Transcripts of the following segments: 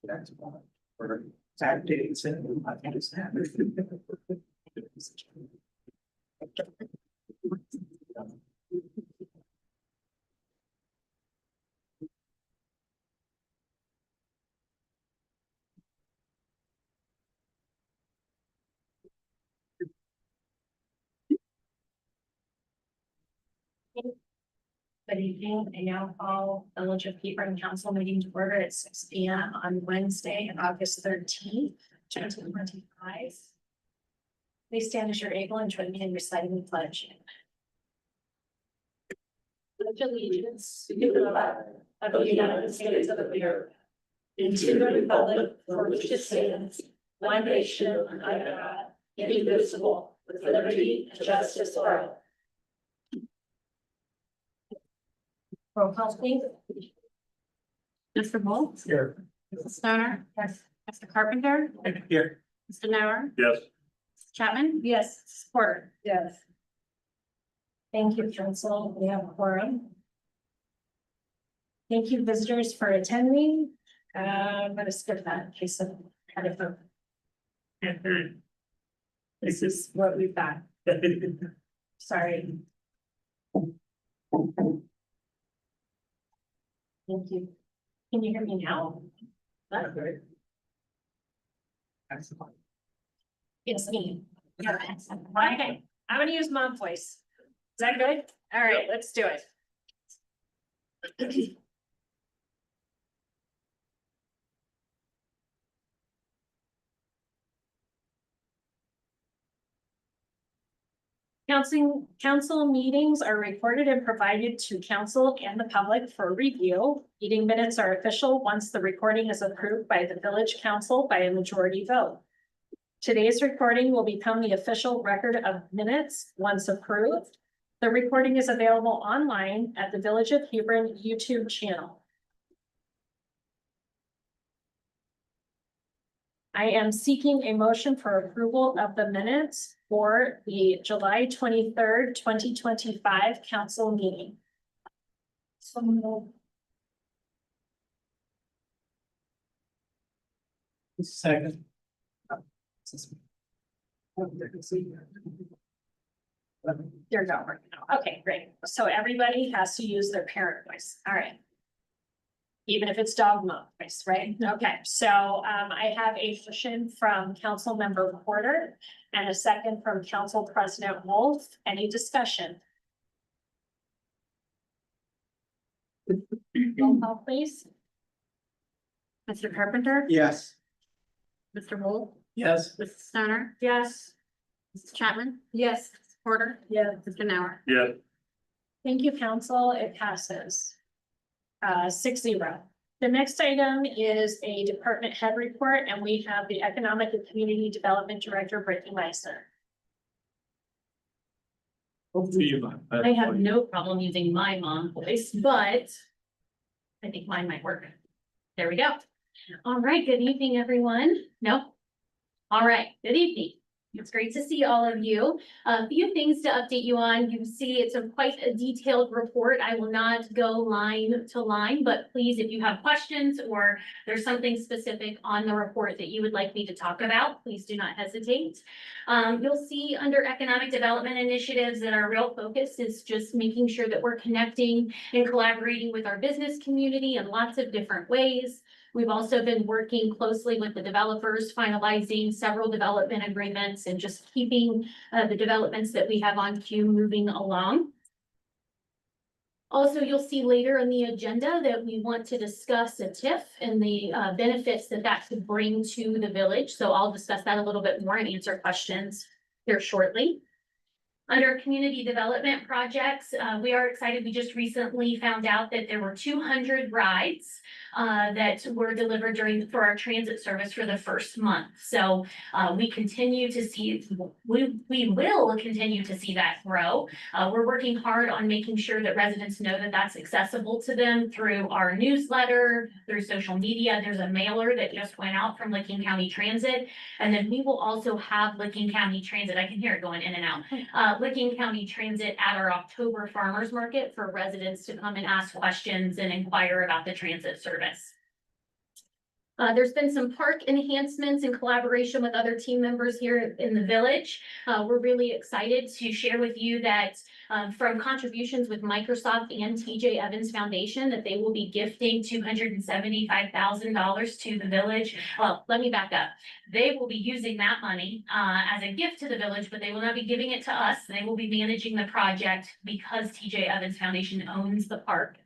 That's one. Or Saturdays and I think it's happening. Good evening. I now call Village of Hebron Council meeting to order at 6 p.m. on Wednesday, August 13th, 2025. Please stand as you're able and join me in reciting the pledge. Pledge allegiance to the flag of the United States of America and to the republic for which it stands, one nation under God, indivisible, with liberty and justice for all. Roll call, please. Mr. Bull? Here. Mrs. Stoner? Yes. Mr. Carpenter? Here. Mr. Nauer? Yes. Chapman? Yes. Mrs. Porter? Yes. Thank you, council. We have a quorum. Thank you, visitors, for attending. I'm going to skip that in case of kind of a. This is what we've got. Sorry. Thank you. Can you hear me now? That's good. Excellent. It's me. Okay, I'm gonna use mom voice. Is that good? All right, let's do it. Council meetings are recorded and provided to council and the public for review. Meeting minutes are official once the recording is approved by the village council by a majority vote. Today's recording will become the official record of minutes once approved. The recording is available online at the Village of Hebron YouTube channel. I am seeking a motion for approval of the minutes for the July 23rd, 2025 council meeting. Second. They're not working out. Okay, great. So everybody has to use their parent voice. All right. Even if it's dog mom voice, right? Okay, so I have a motion from Council Member Porter and a second from Council President Wolf. Any discussion? Roll call, please. Mr. Carpenter? Yes. Mr. Wolf? Yes. Mrs. Stoner? Yes. Mrs. Chapman? Yes. Mrs. Porter? Yes. Mr. Nauer? Yeah. Thank you, council. It passes. 6-0. The next item is a department head report, and we have the Economic and Community Development Director, Brittany Meissner. I have no problem using my mom voice, but I think mine might work. There we go. All right, good evening, everyone. No? All right, good evening. It's great to see all of you. A few things to update you on. You see it's quite a detailed report. I will not go line to line, but please, if you have questions or there's something specific on the report that you would like me to talk about, please do not hesitate. You'll see under economic development initiatives that our real focus is just making sure that we're connecting and collaborating with our business community in lots of different ways. We've also been working closely with the developers, finalizing several development agreements and just keeping the developments that we have on queue moving along. Also, you'll see later in the agenda that we want to discuss a TIF and the benefits that that could bring to the village. So I'll discuss that a little bit more and answer questions here shortly. Under community development projects, we are excited. We just recently found out that there were 200 rides that were delivered for our transit service for the first month. So we continue to see, we will continue to see that grow. We're working hard on making sure that residents know that that's accessible to them through our newsletter, through social media. There's a mailer that just went out from Licking County Transit. And then we will also have Licking County Transit. I can hear it going in and out. Licking County Transit at our October farmers market for residents to come and ask questions and inquire about the transit service. There's been some park enhancements in collaboration with other team members here in the village. We're really excited to share with you that from contributions with Microsoft and TJ Evans Foundation, that they will be gifting $275,000 to the village. Well, let me back up. They will be using that money as a gift to the village, but they will not be giving it to us. They will be managing the project because TJ Evans Foundation owns the park.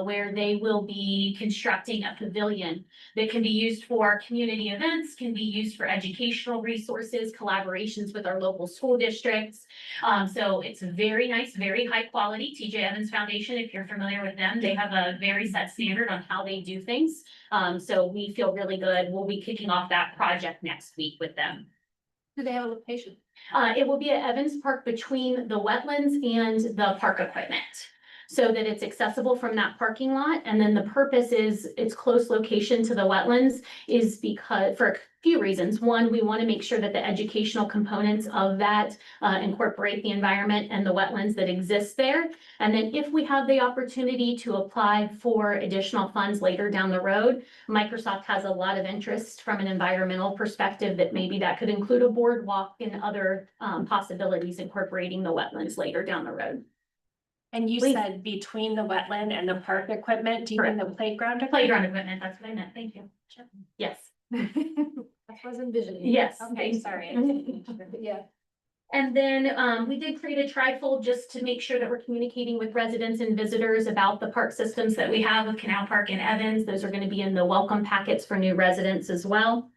Where they will be constructing a pavilion that can be used for community events, can be used for educational resources, collaborations with our local school districts. So it's very nice, very high quality. TJ Evans Foundation, if you're familiar with them, they have a very set standard on how they do things. So we feel really good. We'll be kicking off that project next week with them. Do they have a location? It will be at Evans Park between the wetlands and the park equipment, so that it's accessible from that parking lot. And then the purpose is its close location to the wetlands is because for a few reasons. One, we want to make sure that the educational components of that incorporate the environment and the wetlands that exist there. And then if we have the opportunity to apply for additional funds later down the road, Microsoft has a lot of interest from an environmental perspective that maybe that could include a boardwalk and other possibilities incorporating the wetlands later down the road. And you Please. said between the wetland and the park equipment, do you mean the playground? Playground equipment, that's what I meant, thank you. Yes. That's what I was envisioning. Yes. Okay, sorry. Yeah. And then we did create a trifold just to make sure that we're communicating with residents and visitors about the park systems that we have with Canal Park and Evans. Those are going to be in the welcome packets for new residents as well.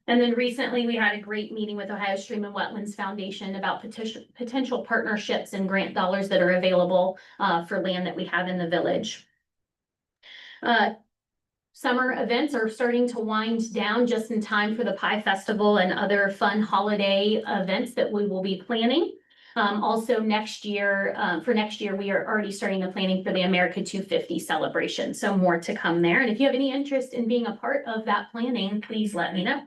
And then recently we had a great meeting with Ohio Stream and Wetlands Foundation about potential partnerships and grant dollars that are available for land that we have in the village. Summer events are starting to wind down just in time for the Pie Festival and other fun holiday events that we will be planning. Also next year, we are already starting the planning for the America 250 celebration. So more to come there. And if you have any interest in being a part of that planning, please let me know.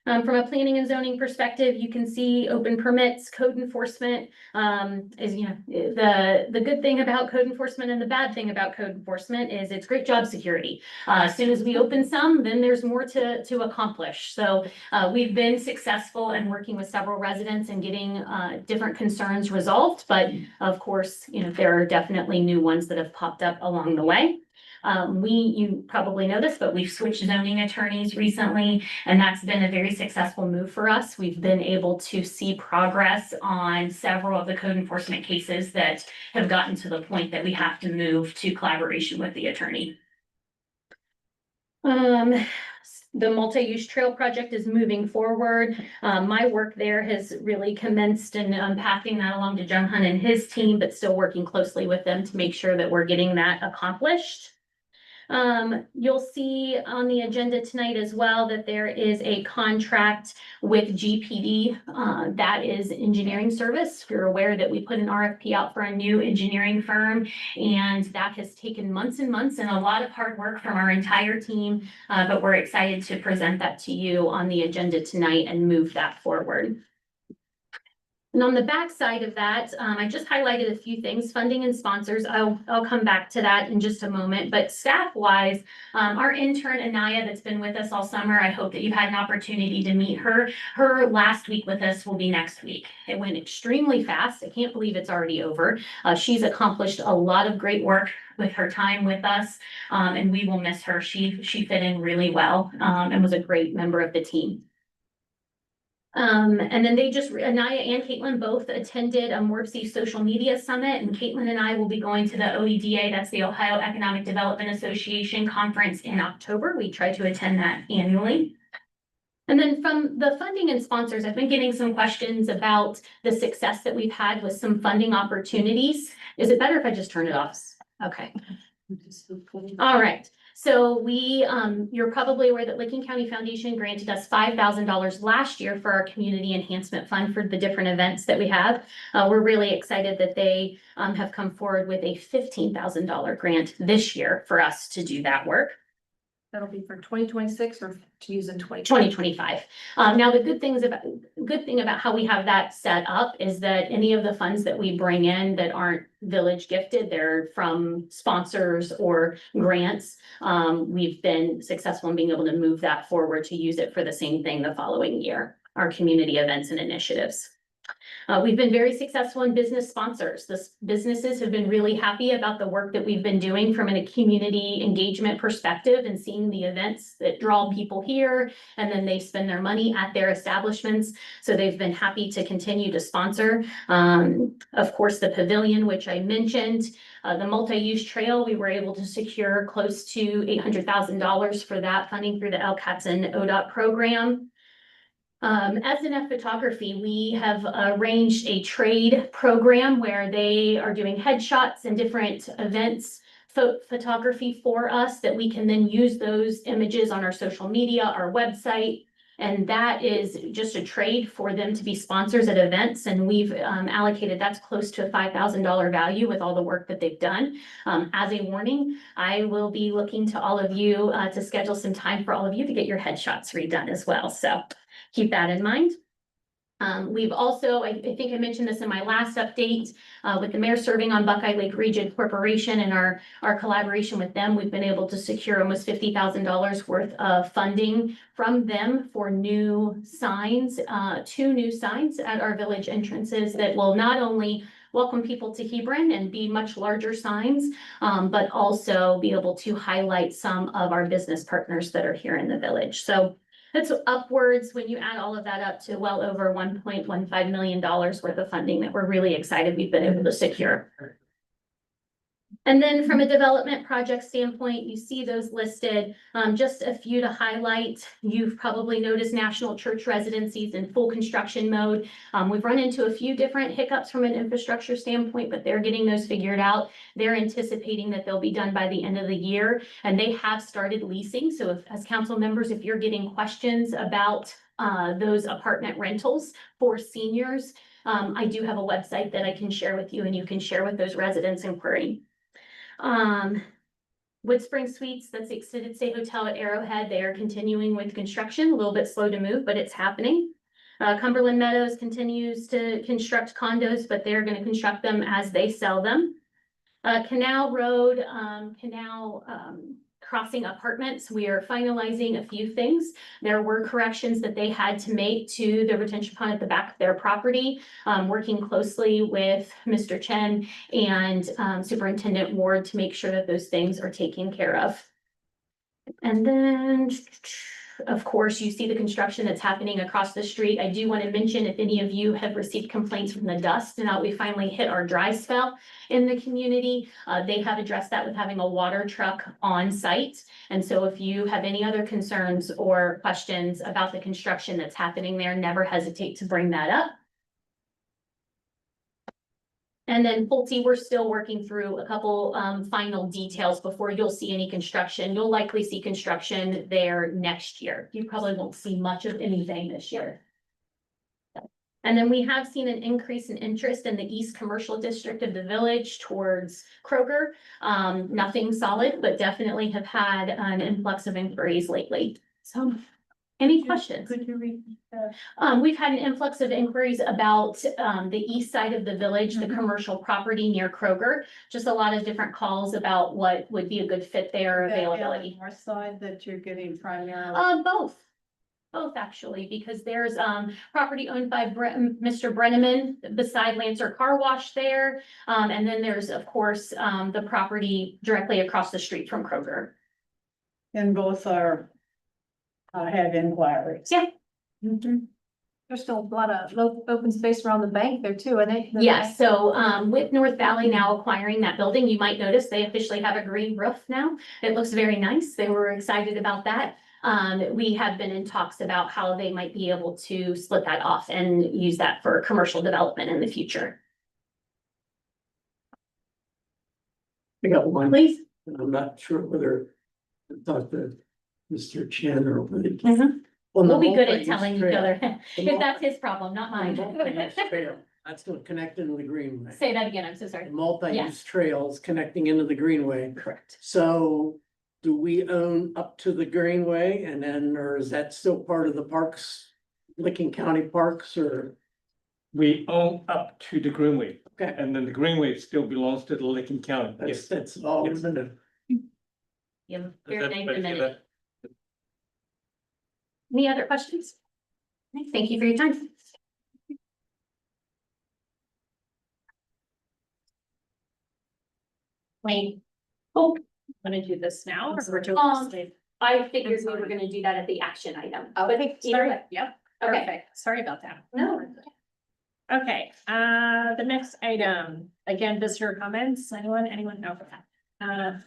From a planning and zoning perspective, you can see open permits, code enforcement, is, the good thing about code enforcement and the bad thing about code enforcement is it's great job security. As soon as we open some, then there's more to accomplish. So we've been successful in working with several residents and getting different concerns resolved. But of course, there are definitely new ones that have popped up along the way. You probably know this, but we've switched zoning attorneys recently, and that's been a very successful move for us. We've been able to see progress on several of the code enforcement cases that have gotten to the point that we have to move to collaboration with the attorney. The multi-use trail project is moving forward. My work there has really commenced in passing that along to Jung Hun and his team, but still working closely with them to make sure that we're getting that accomplished. You'll see on the agenda tonight as well that there is a contract with GPD, that is engineering service. If you're aware that we put an RFP out for a new engineering firm, and that has taken months and months and a lot of hard work from our entire team. But we're excited to present that to you on the agenda tonight and move that forward. And on the back side of that, I just highlighted a few things, funding and sponsors. I'll come back to that in just a moment, but staff-wise, our intern Anaya that's been with us all summer, I hope that you've had an opportunity to meet her. Her last week with us will be next week. It went extremely fast. I can't believe it's already over. She's accomplished a lot of great work with her time with us, and we will miss her. She fit in really well, and was a great member of the team. And then Anaya and Caitlin both attended a Morpsey Social Media Summit, and Caitlin and I will be going to the OEDA, that's the Ohio Economic Development Association conference in October. We try to attend that annually. And then from the funding and sponsors, I've been getting some questions about the success that we've had with some funding opportunities. Is it better if I just turn it off? Okay. All right. So you're probably aware that Licking County Foundation granted us $5,000 last year for our community enhancement fund for the different events that we have. We're really excited that they have come forward with a $15,000 grant this year for us to do that work. That'll be for 2026 or to use in 2025. Now, the good thing about how we have that set up is that any of the funds that we bring in that aren't village gifted, they're from sponsors or grants. We've been successful in being able to move that forward to use it for the same thing the following year, our community events and initiatives. We've been very successful in business sponsors. The businesses have been really happy about the work that we've been doing from a community engagement perspective and seeing the events that draw people here, and then they spend their money at their establishments. So they've been happy to continue to sponsor. Of course, the pavilion, which I mentioned, the multi-use trail, we were able to secure close to $800,000 for that funding through the LCATS and ODOT program. SNF Photography, we have arranged a trade program where they are doing headshots and different events, photography for us that we can then use those images on our social media, our website. And that is just a trade for them to be sponsors at events. And we've allocated that's close to a $5,000 value with all the work that they've done. As a warning, I will be looking to all of you to schedule some time for all of you to get your headshots redone as well. So keep that in mind. We've also, I think I mentioned this in my last update, with the mayor serving on Buckeye Lake Region Corporation and our collaboration with them, we've been able to secure almost $50,000 worth of funding from them for new signs, 2 new signs at our village entrances that will not only welcome people to Hebron and be much larger signs, but also be able to highlight some of our business partners that are here in the village. So that's upwards when you add all of that up to well over $1.15 million worth of funding that we're really excited we've been able to secure. And then from a development project standpoint, you see those listed, just a few to highlight. You've probably noticed National Church Residencies in full construction mode. We've run into a few different hiccups from an infrastructure standpoint, but they're getting those figured out. They're anticipating that they'll be done by the end of the year, and they have started leasing. So if, as council members, if you're getting questions about those apartment rentals for seniors, I do have a website that I can share with you and you can share with those residents inquiring. Woodspring Suites, that's the extended stay hotel at Arrowhead. They are continuing with construction, a little bit slow to move, but it's happening. Cumberland Meadows continues to construct condos, but they're going to construct them as they sell them. Canal Road, Crossing Apartments, we are finalizing a few things. There were corrections that they had to make to the retention pond at the back of their property, working closely with Mr. Chen and Superintendent Ward to make sure that those things are taken care of. And then, of course, you see the construction that's happening across the street. I do want to mention if any of you have received complaints from the dust, now we finally hit our dry spell in the community. They have addressed that with having a water truck on site. And so if you have any other concerns or questions about the construction that's happening there, never hesitate to bring that up. And then Pulte, we're still working through a couple final details before you'll see any construction. You'll likely see construction there next year. You probably won't see much of anything this year. And then we have seen an increase in interest in the East Commercial District of the village towards Kroger. Nothing solid, but definitely have had an influx of inquiries lately. So any questions? Could you read? We've had an influx of inquiries about the east side of the village, the commercial property near Kroger. Just a lot of different calls about what would be a good fit there, availability. North side that you're getting primarily. Both actually, because there's property owned by Mr. Brenneman beside Lancer Car Wash there. And then there's, of course, the property directly across the street from Kroger. And both are, have inquiries. Yeah. There's still a lot of open space around the bank there too, and they. Yes, so with North Valley now acquiring that building, you might notice they officially have a green roof now. It looks very nice. They were excited about that. We have been in talks about how they might be able to split that off and use that for commercial development in the future. I got one, Please. and I'm not sure whether I talked to Mr. Chen or whether. Mhm. On the We'll be good at multi-use telling each trail, other. The If that's his problem, not the mine. multi-use trail, that's gonna connect into the greenway. Say that again, I'm so sorry. The multi-use Yes. trails connecting into the greenway. Correct. So do we own up to the Greenway and then, or is that still part of the parks? Licking County Parks or, We own up to the Greenway, okay, and then the Greenway still belongs to the Lincoln County. that's all. Yes. in it. Yeah, Does fair name everybody a get minute. that? Any other questions? Thank you for your time. Wayne. Oh, want to do this now or we're doing Um, this later? I figured we sorry. were gonna do that at the action item. Okay, either sorry. way. Yep, Okay. perfect. Sorry about that. No. Okay, the next item, again, visitor comments, anyone know for that?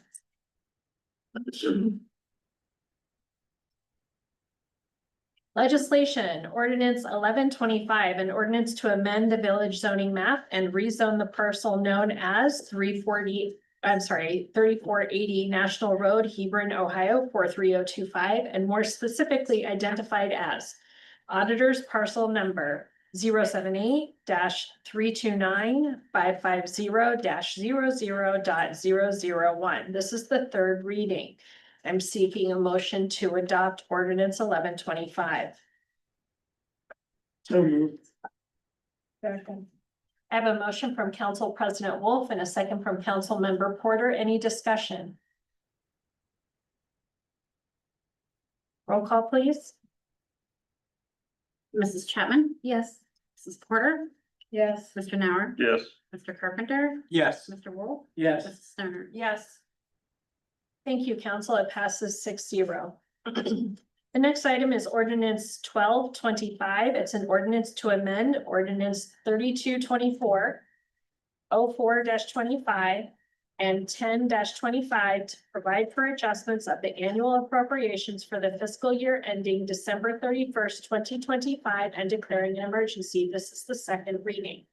Legislation, ordinance 1125, an ordinance to amend the village zoning map and rezone the parcel known as 3480 National Road, Hebron, Ohio, 43025, and more specifically identified as auditor's parcel number 078-329-550-00.00.001. This is the third reading. I'm seeking a motion to adopt ordinance 1125. So moved. Second. I have a motion from Council President Wolf and a second from Council Member Porter. Any discussion? Roll call, please. Mrs. Chapman? Yes. Mrs. Porter? Yes. Mr. Nauer? Yes. Mr. Carpenter? Yes. Mr. Wolf? Yes, Mrs. Stoner? Yes. Thank you, Council. It passes 6-0. The next item is ordinance 1225. It's an ordinance to amend ordinance 3224, 04-25, and 10-25 to provide for adjustments of the annual appropriations for the fiscal year ending December 31st, 2025, and declaring an emergency. This is the second reading.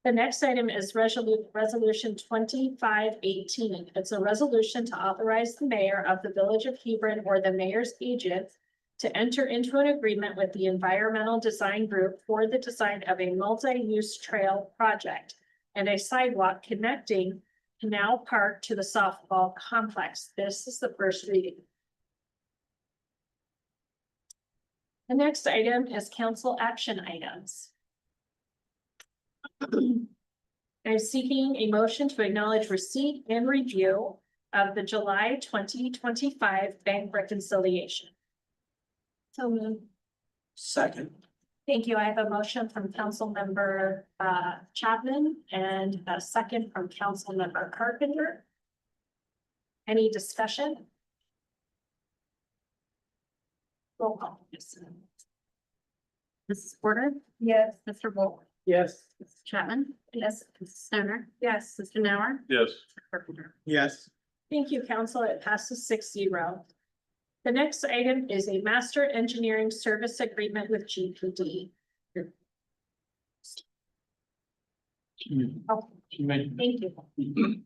The next item is resolution 2518. It's a resolution to authorize the mayor of the village of Hebron or the mayor's agent to enter into an agreement with the environmental design group for the design of a multi-use trail project and a sidewalk connecting Canal Park to the softball complex. This is the first reading. The next item is council action items. I'm seeking a motion to acknowledge receipt and review of the July 2025 bank reconciliation. So moved. second, Thank you. I have a motion from Council Member Chapman and a second from Council Member Carpenter. Any discussion? Roll call. Mrs. Porter? Yes. Mr. Wolf? yes. Mrs. Chapman? Yes. Mrs. Stoner? Yes. Mr. Nauer? Yes. Mr. Carpenter? Yes. Thank you, Council. It passes 6-0. The next item is a master engineering service agreement with GPD. Oh, thank you.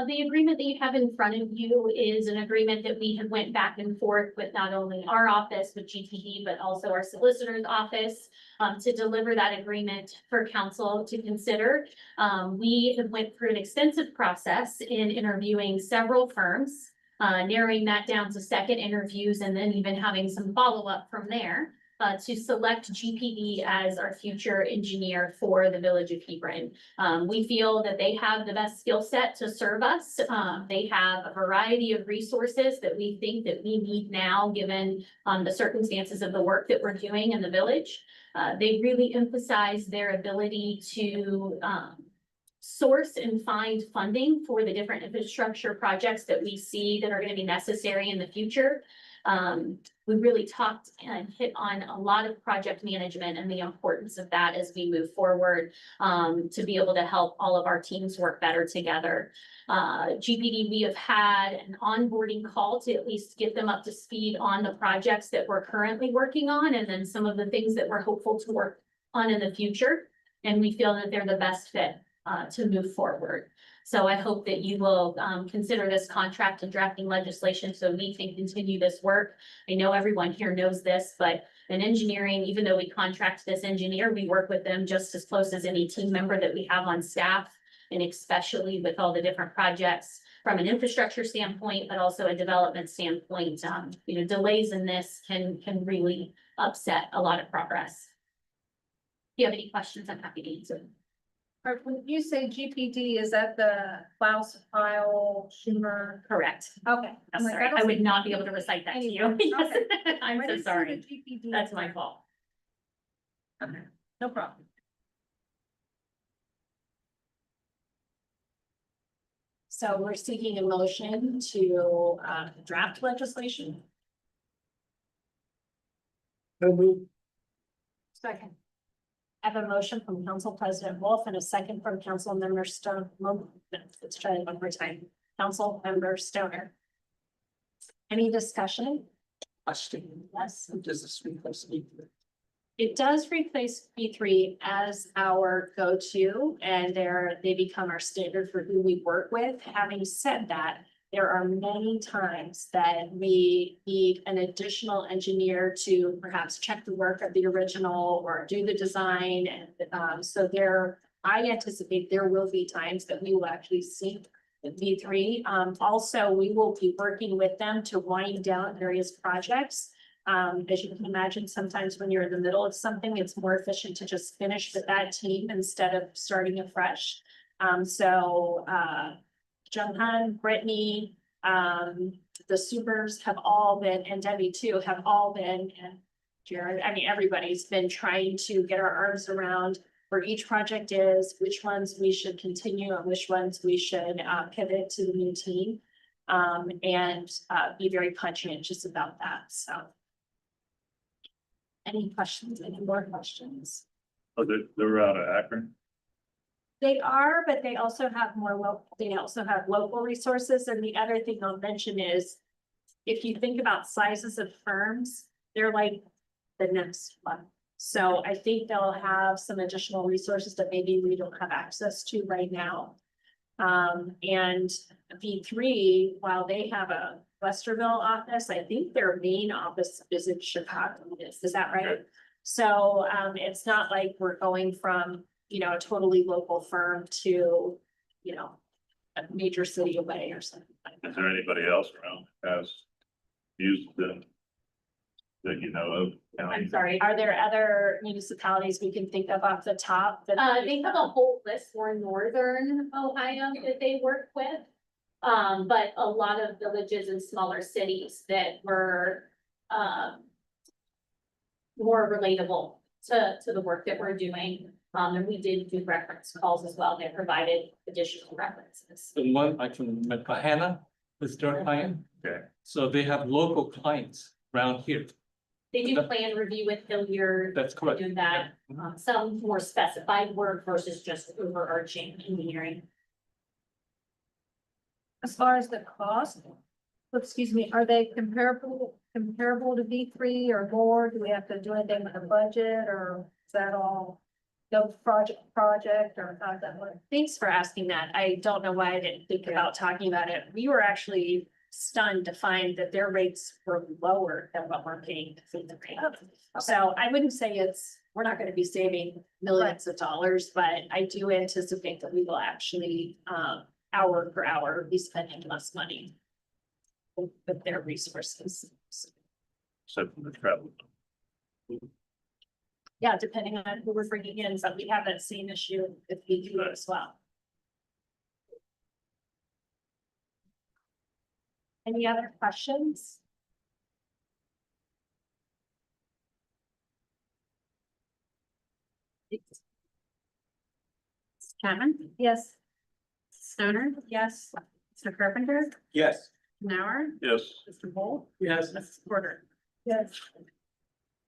The agreement that you have in front of you is an agreement that we have went back and forth with not only our office with GTD, but also our solicitor's office to deliver that agreement for council to consider. We have went through an extensive process in interviewing several firms, narrowing that down to second interviews and then even having some follow-up from there. To select GPD as our future engineer for the village of Hebron. We feel that they have the best skill set to serve us. They have a variety of resources that we think that we need now, given the circumstances of the work that we're doing in the village. They really emphasize their ability to source and find funding for the different infrastructure projects that we see that are going to be necessary in the future. We really talked and hit on a lot of project management and the importance of that as we move forward, to be able to help all of our teams work better together. GPD, we have had an onboarding call to at least get them up to speed on the projects that we're currently working on, and then some of the things that we're hopeful to work on in the future. And we feel that they're the best fit to move forward. So I hope that you will consider this contract and drafting legislation so we can continue this work. I know everyone here knows this, but in engineering, even though we contract this engineer, we work with them just as close as any team member that we have on staff. And especially with all the different projects from an infrastructure standpoint, but also a development standpoint, delays in this can really upset a lot of progress. If you have any questions, I'm happy to answer. Or when you say GPD, is that the Klaus File Schumer? Correct. Okay. I'm like, sorry, don't I would see not be able to recite that to you. anything. Okay. I'm I so didn't see the sorry. GPD. That's my fault. Okay, no problem. So we're seeking a motion to draft legislation. So move. Second. I have a motion from Council President Wolf and a second from Council Member Stone. Let's try it one more time. Council Member Stoner. Any discussion? Question. Yes. Does this replace me? It does replace B3 as our go-to, and they become our standard for who we work with. Having said that, there are many times that we need an additional engineer to perhaps check the work of the original or do the design. And I anticipate there will be times that we will actually see the B3. Also, we will be working with them to wind down various projects. As you can imagine, sometimes when you're in the middle of something, it's more efficient to just finish with that team instead of starting afresh. Junghan, Brittany, the supers have all been, and Debbie too, have all been, and Jared, I mean, everybody's been trying to get our arms around where each project is, which ones we should continue and which ones we should pivot to the new team. And be very conscientious about that, so. Any questions, any more questions? Oh, they're out of Akron? They are, but they also have local resources. And the other thing I'll mention is, if you think about sizes of firms, they're like the next one. So I think they'll have some additional resources that maybe we don't have access to right now. And V3, while they have a Westerville office, I think their main office is in Chicago. Is that right? Okay. So it's not like we're going from, a totally local firm to, a major city away or something like Is that. there anybody else around that has used them that you know of? I'm sorry. Are there other municipalities we can think of off the top? That They have a whole list for northern Ohio that they work with. But a lot of villages and smaller cities that were, more relatable to the work that we're doing. And we did do reference calls as well. They provided additional references. The one I can remember, Hannah is their client. Okay. So they have local clients around here. They do plan review with Hilliard, That's correct. do that, some more specified work versus just overarching engineering. As far as the cost, excuse me, are they comparable to V3 or more? Do we have to do anything with the budget, or is that all go project or how does that work? Thanks for asking that. I don't know why I didn't think about talking about it. We were actually stunned to find that their rates were lower than what we're paying to feed the rate. So I wouldn't say we're not gonna be saving millions of dollars, but I do anticipate that we will actually, hour per hour, be spending less money with their resources. Except for the travel. Yeah, depending on who we're bringing in, but we have that same issue with B3 as well. Any other questions? Chapman? Yes. Stoner? Yes. Mr. Carpenter? Yes. Canower? Yes. Mr. Bolt? Yes. Mrs. Porter? Yes.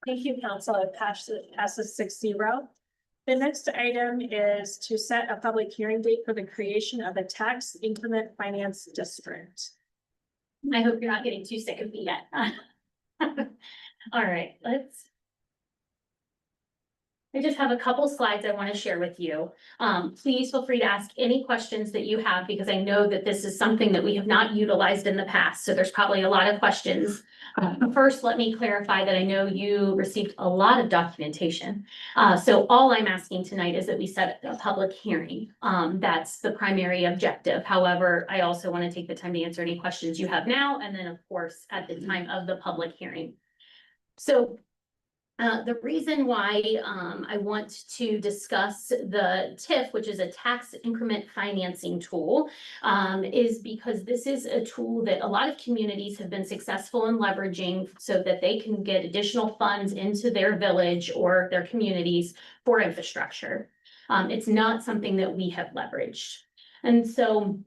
Thank you, council. It passes 6-0. The next item is to set a public hearing date for the creation of a tax increment finance district. I hope you're not getting too sick of me yet. All right, let's. I just have a couple slides I want to share with you. Please feel free to ask any questions that you have, because I know that this is something that we have not utilized in the past, so there's probably a lot of questions. First, let me clarify that I know you received a lot of documentation. So all I'm asking tonight is that we set a public hearing. That's the primary objective. However, I also want to take the time to answer any questions you have now, and then, of course, at the time of the public hearing. So the reason why I want to discuss the TIF, which is a tax increment financing tool, is because this is a tool that a lot of communities have been successful in leveraging so that they can get additional funds into their village or their communities for infrastructure. It's not something that we have leveraged. And so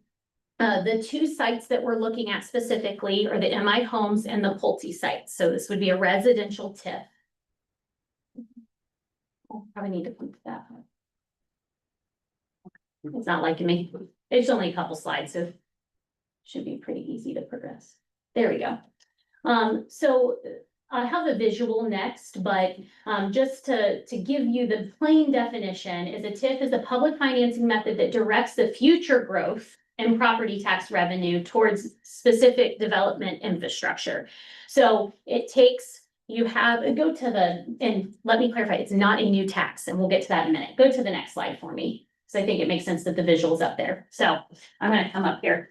the two sites that we're looking at specifically are the MI Homes and the Pulte sites. So this would be a residential TIF. Probably need to put that. It's not liking me. It's only a couple slides, so should be pretty easy to progress. There we go. So I have a visual next, but just to give you the plain definition, is a TIF is a public financing method that directs the future growth and property tax revenue towards specific development infrastructure. So it takes, you have, go to the, and let me clarify, it's not a new tax, and we'll get to that in a minute. Go to the next slide for me, because I think it makes sense that the visual's up there. So I'm gonna come up here.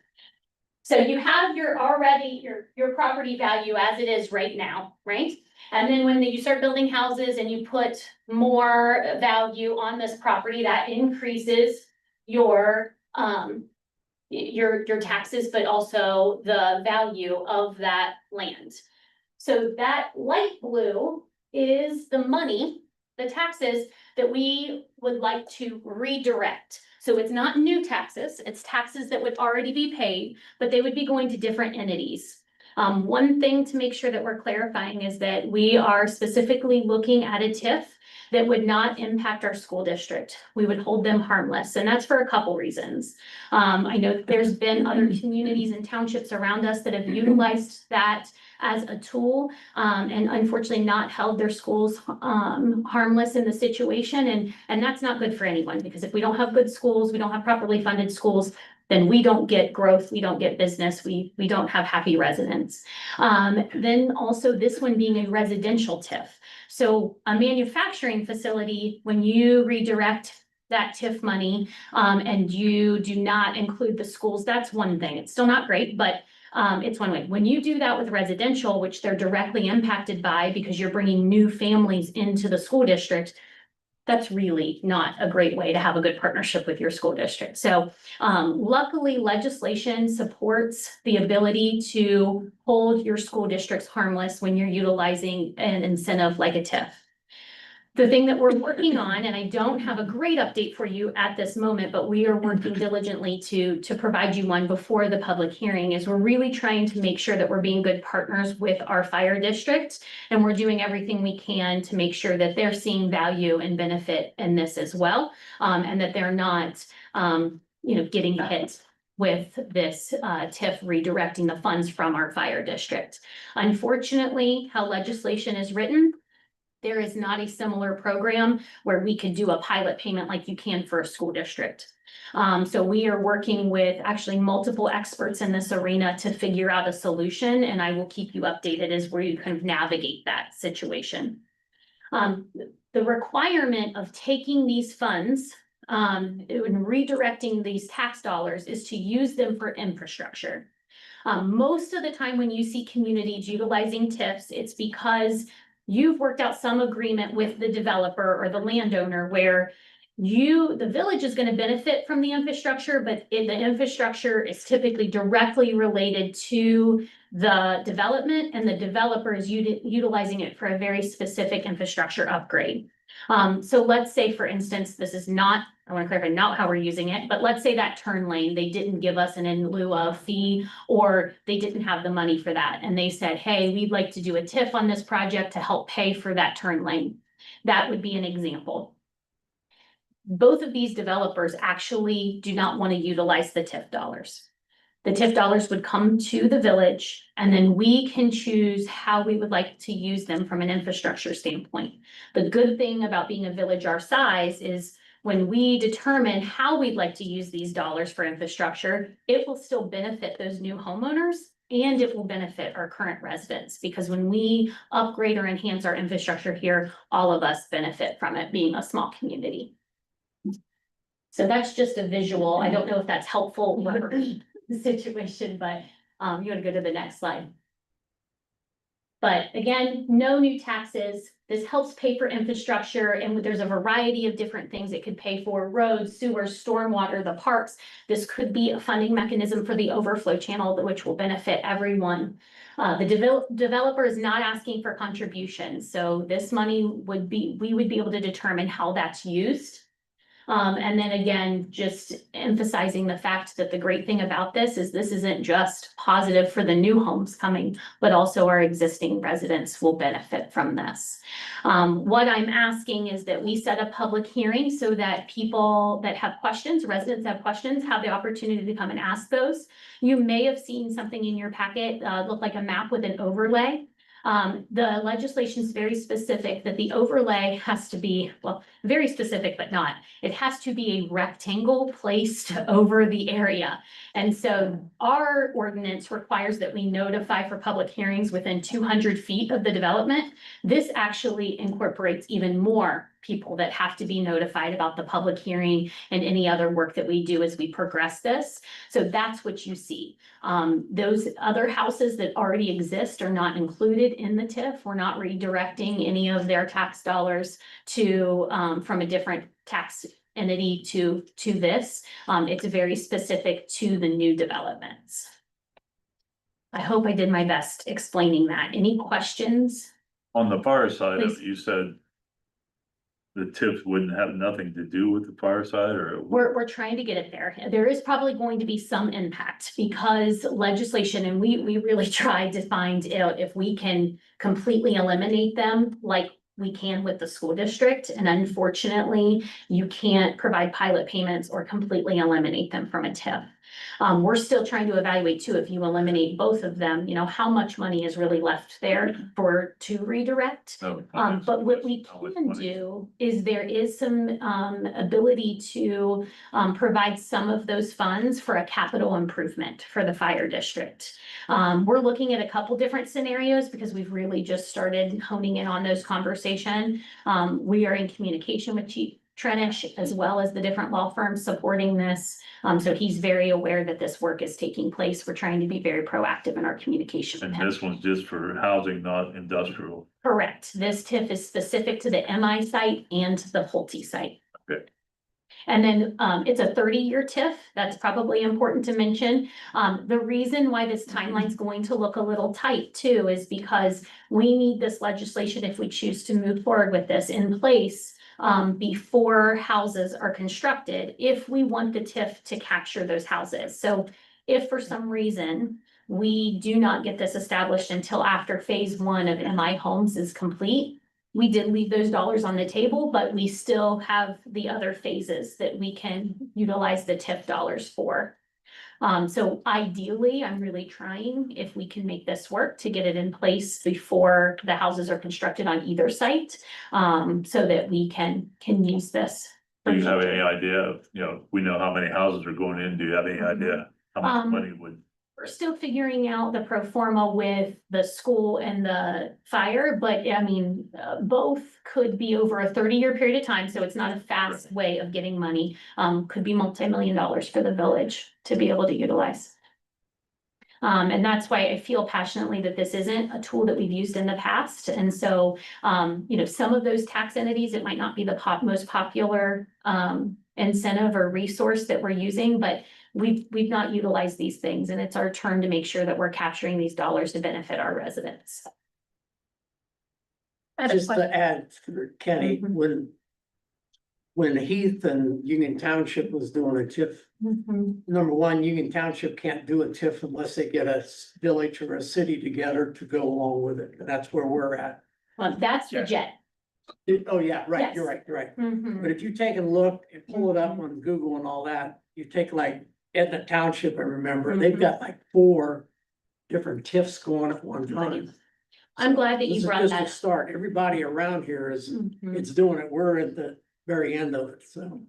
So you have your already, your property value as it is right now, right? And then when you start building houses and you put more value on this property, that increases your taxes, but also the value of that land. So that light blue is the money, the taxes that we would like to redirect. So it's not new taxes, it's taxes that would already be paid, but they would be going to different entities. One thing to make sure that we're clarifying is that we are specifically looking at a TIF that would not impact our school district. We would hold them harmless, and that's for a couple reasons. I know that there's been other communities and townships around us that have utilized that as a tool, and unfortunately not held their schools harmless in the situation, and that's not good for anyone, because if we don't have good schools, we don't have properly funded schools, then we don't get growth, we don't get business, we don't have happy residents. Then also this one being a residential TIF. So a manufacturing facility, when you redirect that TIF money, and you do not include the schools, that's one thing. It's still not great, but it's one way. When you do that with residential, which they're directly impacted by because you're bringing new families into the school district, that's really not a great way to have a good partnership with your school district. So luckily, legislation supports the ability to hold your school districts harmless when you're utilizing an incentive like a TIF. The thing that we're working on, and I don't have a great update for you at this moment, but we are working diligently to provide you one before the public hearing, is we're really trying to make sure that we're being good partners with our fire district. And we're doing everything we can to make sure that they're seeing value and benefit in this as well. And that they're not, getting hit with this TIF redirecting the funds from our fire district. Unfortunately, how legislation is written, there is not a similar program where we could do a pilot payment like you can for a school district. So we are working with actually multiple experts in this arena to figure out a solution, and I will keep you updated as where you kind of navigate that situation. The requirement of taking these funds and redirecting these tax dollars is to use them for infrastructure. Most of the time when you see communities utilizing TIFs, it's because you've worked out some agreement with the developer or the landowner where the village is going to benefit from the infrastructure, but the infrastructure is typically directly related to the development, and the developer is utilizing it for a very specific infrastructure upgrade. So let's say, for instance, this is not, I want to clarify, not how we're using it, but let's say that turn lane, they didn't give us an in lieu of fee, or they didn't have the money for that. And they said, hey, we'd like to do a TIF on this project to help pay for that turn lane. That would be an example. Both of these developers actually do not want to utilize the TIF dollars. The TIF dollars would come to the village, and then we can choose how we would like to use them from an infrastructure standpoint. The good thing about being a village our size is when we determine how we'd like to use these dollars for infrastructure, it will still benefit those new homeowners and it will benefit our current residents, because when we upgrade or enhance our infrastructure here, all of us benefit from it being a small community. So that's just a visual. I don't know if that's helpful for the situation, but you want to go to the next slide. But again, no new taxes. This helps pay for infrastructure, and there's a variety of different things it could pay for: roads, sewers, stormwater, the parks. This could be a funding mechanism for the overflow channel, which will benefit everyone. The developer is not asking for contributions, so this money we would be able to determine how that's used. And then again, just emphasizing the fact that the great thing about this isn't just positive for the new homes coming, but also our existing residents will benefit from this. What I'm asking is that we set a public hearing so that people that have questions, residents have questions, have the opportunity to come and ask those. You may have seen something in your packet, look like a map with an overlay. The legislation is very specific that the overlay has to be, well, very specific, but not. It has to be a rectangle placed over the area. And so our ordinance requires that we notify for public hearings within 200 feet of the development. This actually incorporates even more people that have to be notified about the public hearing and any other work that we do as we progress this. So that's what you see. Those other houses that already exist are not included in the TIF. We're not redirecting any of their tax dollars to from a different tax entity to this. It's very specific to the new developments. I hope I did my best explaining that. Any questions? On the fire side of Please. it, you said the TIF wouldn't have nothing to do with the fire side, or? We're trying to get it there. There is probably going to be some impact because legislation, and we really tried to find out if we can completely eliminate them like we can with the school district. And unfortunately, you can't provide pilot payments or completely eliminate them from a TIF. We're still trying to evaluate too, if you eliminate both of them, you know, how much money is really left there to redirect. But what we can do is there is some ability to provide some of those funds for a capital improvement for the fire district. We're looking at a couple different scenarios because we've really just started honing in on those conversations. We are in communication with Chief Trenish as well as the different law firms supporting this. So he's very aware that this work is taking place. We're trying to be very proactive in our communication with And him. this one's just for housing, not industrial. Correct. This TIF is specific to the MI site and the Pulte site. Okay. And then it's a 30-year TIF. That's probably important to mention. The reason why this timeline is going to look a little tight too is because we need this legislation, if we choose to move forward with this, in place before houses are constructed, if we want the TIF to capture those houses. So if for some reason we do not get this established until after phase 1 of MI Homes is complete, we did leave those dollars on the table, but we still have the other phases that we can utilize the TIF dollars for. So ideally, I'm really trying if we can make this work to get it in place before the houses are constructed on either site, so that we can use this. Do you have any idea of, you know, we know how many houses are going in, do you have any idea how much money would? We're still figuring out the pro forma with the school and the fire, but I mean, both could be over a 30-year period of time, so it's not a fast way of getting money. Could be multi-million dollars for the village to be able to utilize. And that's why I feel passionately that this isn't a tool that we've used in the past. And so, you know, some of those tax entities, it might not be the most popular incentive or resource that we're using, but we've not utilized these things, and it's our turn to make sure that we're capturing these dollars to benefit our residents. Just to add, Kenny, Mhm. when Heath and Union Township was doing a TIF, number one, Union Township can't do a TIF unless they get a village or a city together to go along with it. And that's where we're at. Well, that's the jet. Oh, yeah, right, Yes. you're right, you're right. Mhm. But if you take a look and pull it up on Google and all that, you take like in the township, I remember, they've got like 4 different TIFs going at one time. I'm glad that This you is brought just a that. start. Everybody around here is, Mhm. it's doing it. We're at the very end of it, so.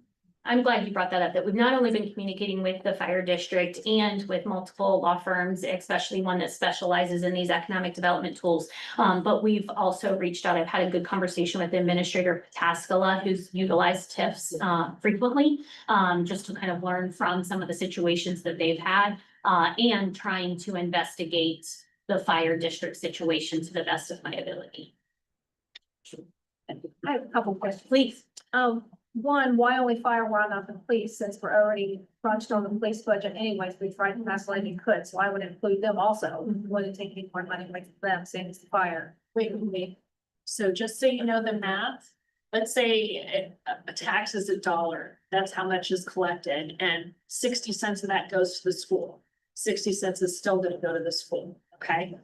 I'm glad you brought that up, that we've not only been communicating with the fire district and with multiple law firms, especially one that specializes in these economic development tools. But we've also reached out. I've had a good conversation with Administrator Pataskala, who's utilized TIFs frequently, just to kind of learn from some of the situations that they've had, and trying to investigate the fire district situation to the best of my ability. I have a couple questions. Please. One, why only fire, why not the police, since we're already crunched on the police budget anyways, we tried to pass like we could, so I would include them also. Wouldn't take any more money away from them, same as the fire. Wait. So just so you know the math, let's say a tax is $1, that's how much is collected, and 60 cents of that goes to the school. 60 cents is still gonna go to the school, okay?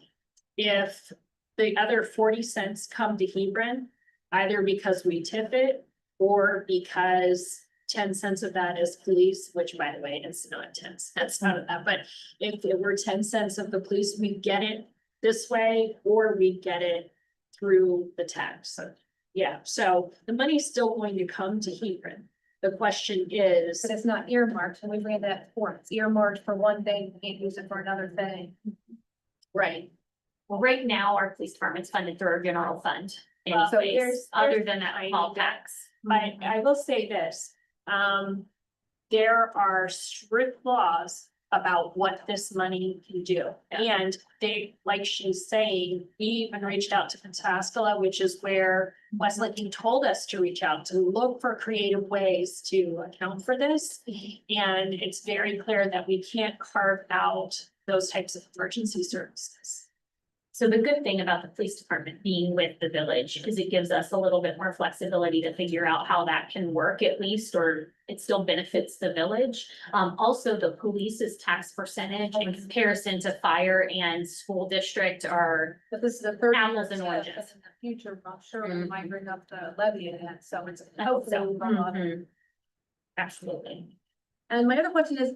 If the other 40 cents come to Hebron, either because we tip it or because 10 cents of that is police, which by the way, it's not 10 cents out of that, but if it were 10 cents of the police, we get it this way, or we get it through the tax. So, yeah, so the money's still going to come to Hebron. The question is, But it's not earmarked, and we ran that before, it's earmarked for one thing, we can't use it for another thing. right, Well, right now, our police department's funded through our general fund. So Anyways, there's other than that, I all need that. tax. but I will say this, there are strict laws about what this money can do. And they, like she's saying, we even reached out to Pataskala, which is where West Licking told us to reach out to look for creative ways to account for this. And it's very clear that we can't carve out those types of emergency services. So the good thing about the police department being with the village is it gives us a little bit more flexibility to figure out how that can work at least, or it still benefits the village. Also, the police's tax percentage in comparison to fire and school district are, But this is the third. Apples year, and so oranges. In the future, I'm sure we Mhm. might bring up the levy again, so it's. I hope so. hopefully we'll run on it. Mhm. Absolutely. And my other question is,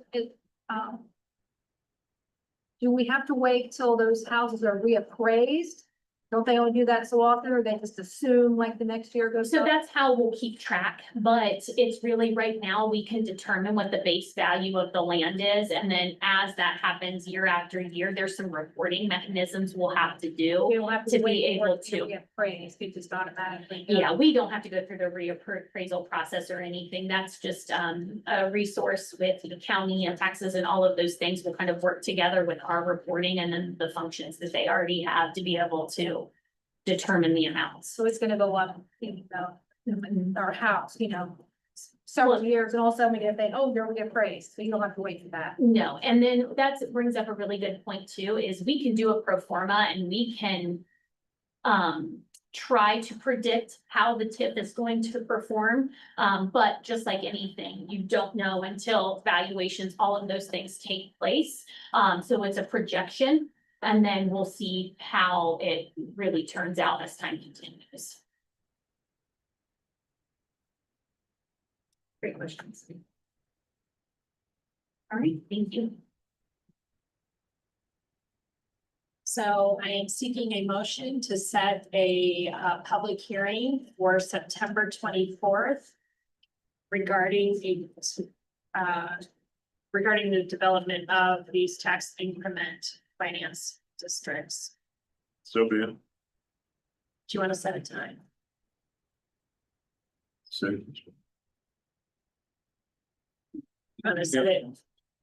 do we have to wait till those houses are reappraised? Don't they only do that so often, or they just assume like the next year goes So up? that's how we'll keep track, but it's really right now, we can determine what the base value of the land is. And then as that happens year after year, there's some reporting mechanisms we'll have to do. We don't have to to be wait for able it to- get appraised, it just automatically. goes. Yeah, we don't have to go through the reappraisal process or anything. That's just a resource with the county and taxes and all of those things will kind of work together with our reporting and then the functions that they already have to be able to determine the amounts. So it's gonna go up, our house, several years, and all of a sudden we get a thing, oh, there we get praised, so you don't have to wait for that. No, and then that brings up a really good point too, is we can do a pro forma and we can try to predict how the TIF is going to perform. But just like anything, you don't know until valuations, all of those things take place. So it's a projection, and then we'll see how it really turns out as time continues. Great questions. All right, thank you. So I am seeking a motion to set a public hearing for September 24th regarding the development of these tax increment finance districts. So be it. Do you want to set a time?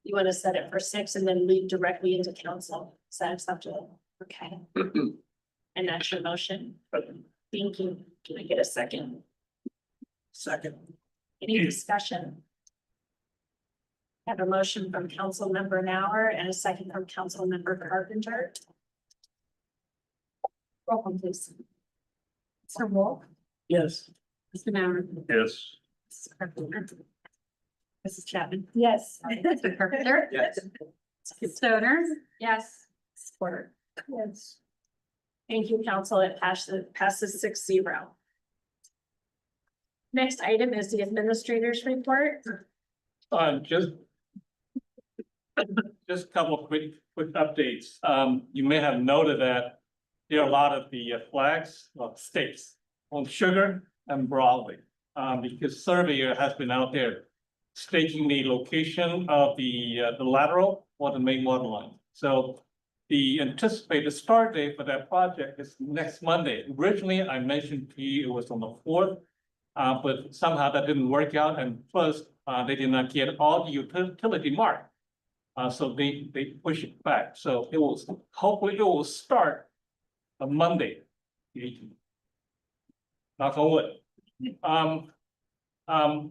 You want to set it for 6 and then lead directly into council? Is that acceptable? Okay. And that's your motion? Thank you. Can I get a second? Second. Any discussion? I have a motion from Council Member Nauer and a second from Council Member Carpenter. Roll call, please. Mr. Wolf, Yes. Mr. Nauer, Yes. Mrs. Carpenter, Mrs. Chapman, Yes. Mr. Carpenter. Yes. Stoner, Yes. Porter. Yes. Thank you, council. It passes 6-0. Next item is the administrator's report. Just Just a couple of quick updates. You may have noted that there are a lot of the flags of states on Sugar and Broadway. Because surveyor has been out there staking the location of the lateral or the main water line. So the anticipated start date for that project is next Monday. Originally, I mentioned to you it was on the 4th. But somehow that didn't work out, and plus, they did not get all the utility mark. So they push it back, so it will, hopefully it will start on Monday, the 18th. Knock on wood.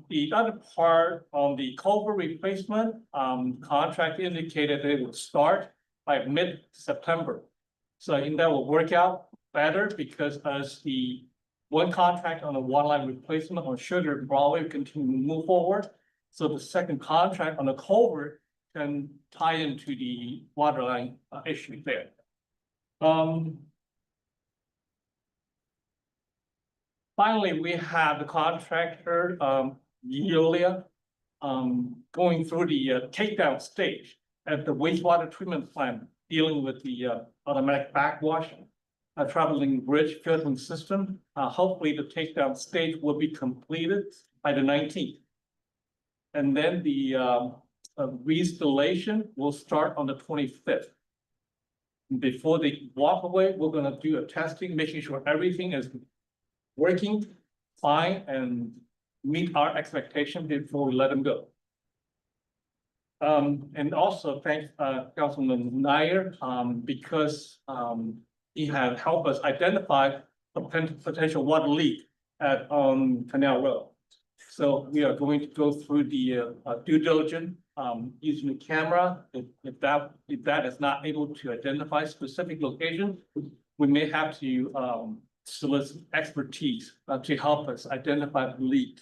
The other part on the culvert replacement, contract indicated it would start by mid-September. So I think that will work out better because as the one contract on the water line replacement on Sugar and Broadway continue to move forward. So the second contract on the culvert can tie into the water line issue there. Finally, we have the contractor, Veolia, going through the takedown stage at the wastewater treatment plant, dealing with the automatic backwash, traveling bridge filtering system. Hopefully the takedown stage will be completed by the 19th. And then the reinstallation will start on the 25th. Before they walk away, we're gonna do a testing, making sure everything is working fine and meet our expectation before we let them go. And also thank Councilman Nair, because he had helped us identify a potential water leak at Canal Road. So we are going to go through the due diligence using the camera. If that is not able to identify specific location, we may have to solicit expertise to help us identify the leak.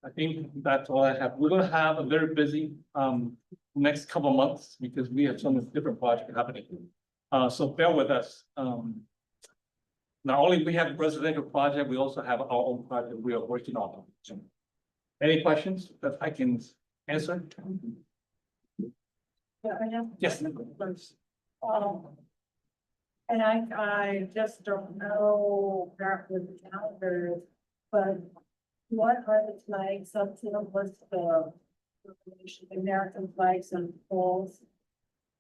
I think that's all I have. We're gonna have a very busy next couple of months because we have some different projects happening. So bear with us. Not only we have a residential project, we also have our own project we are working on. So, any questions that I can answer? Yeah, I have. Yes. And I just don't know that with the calendar, but what are the flags up to what's the American flags and poles?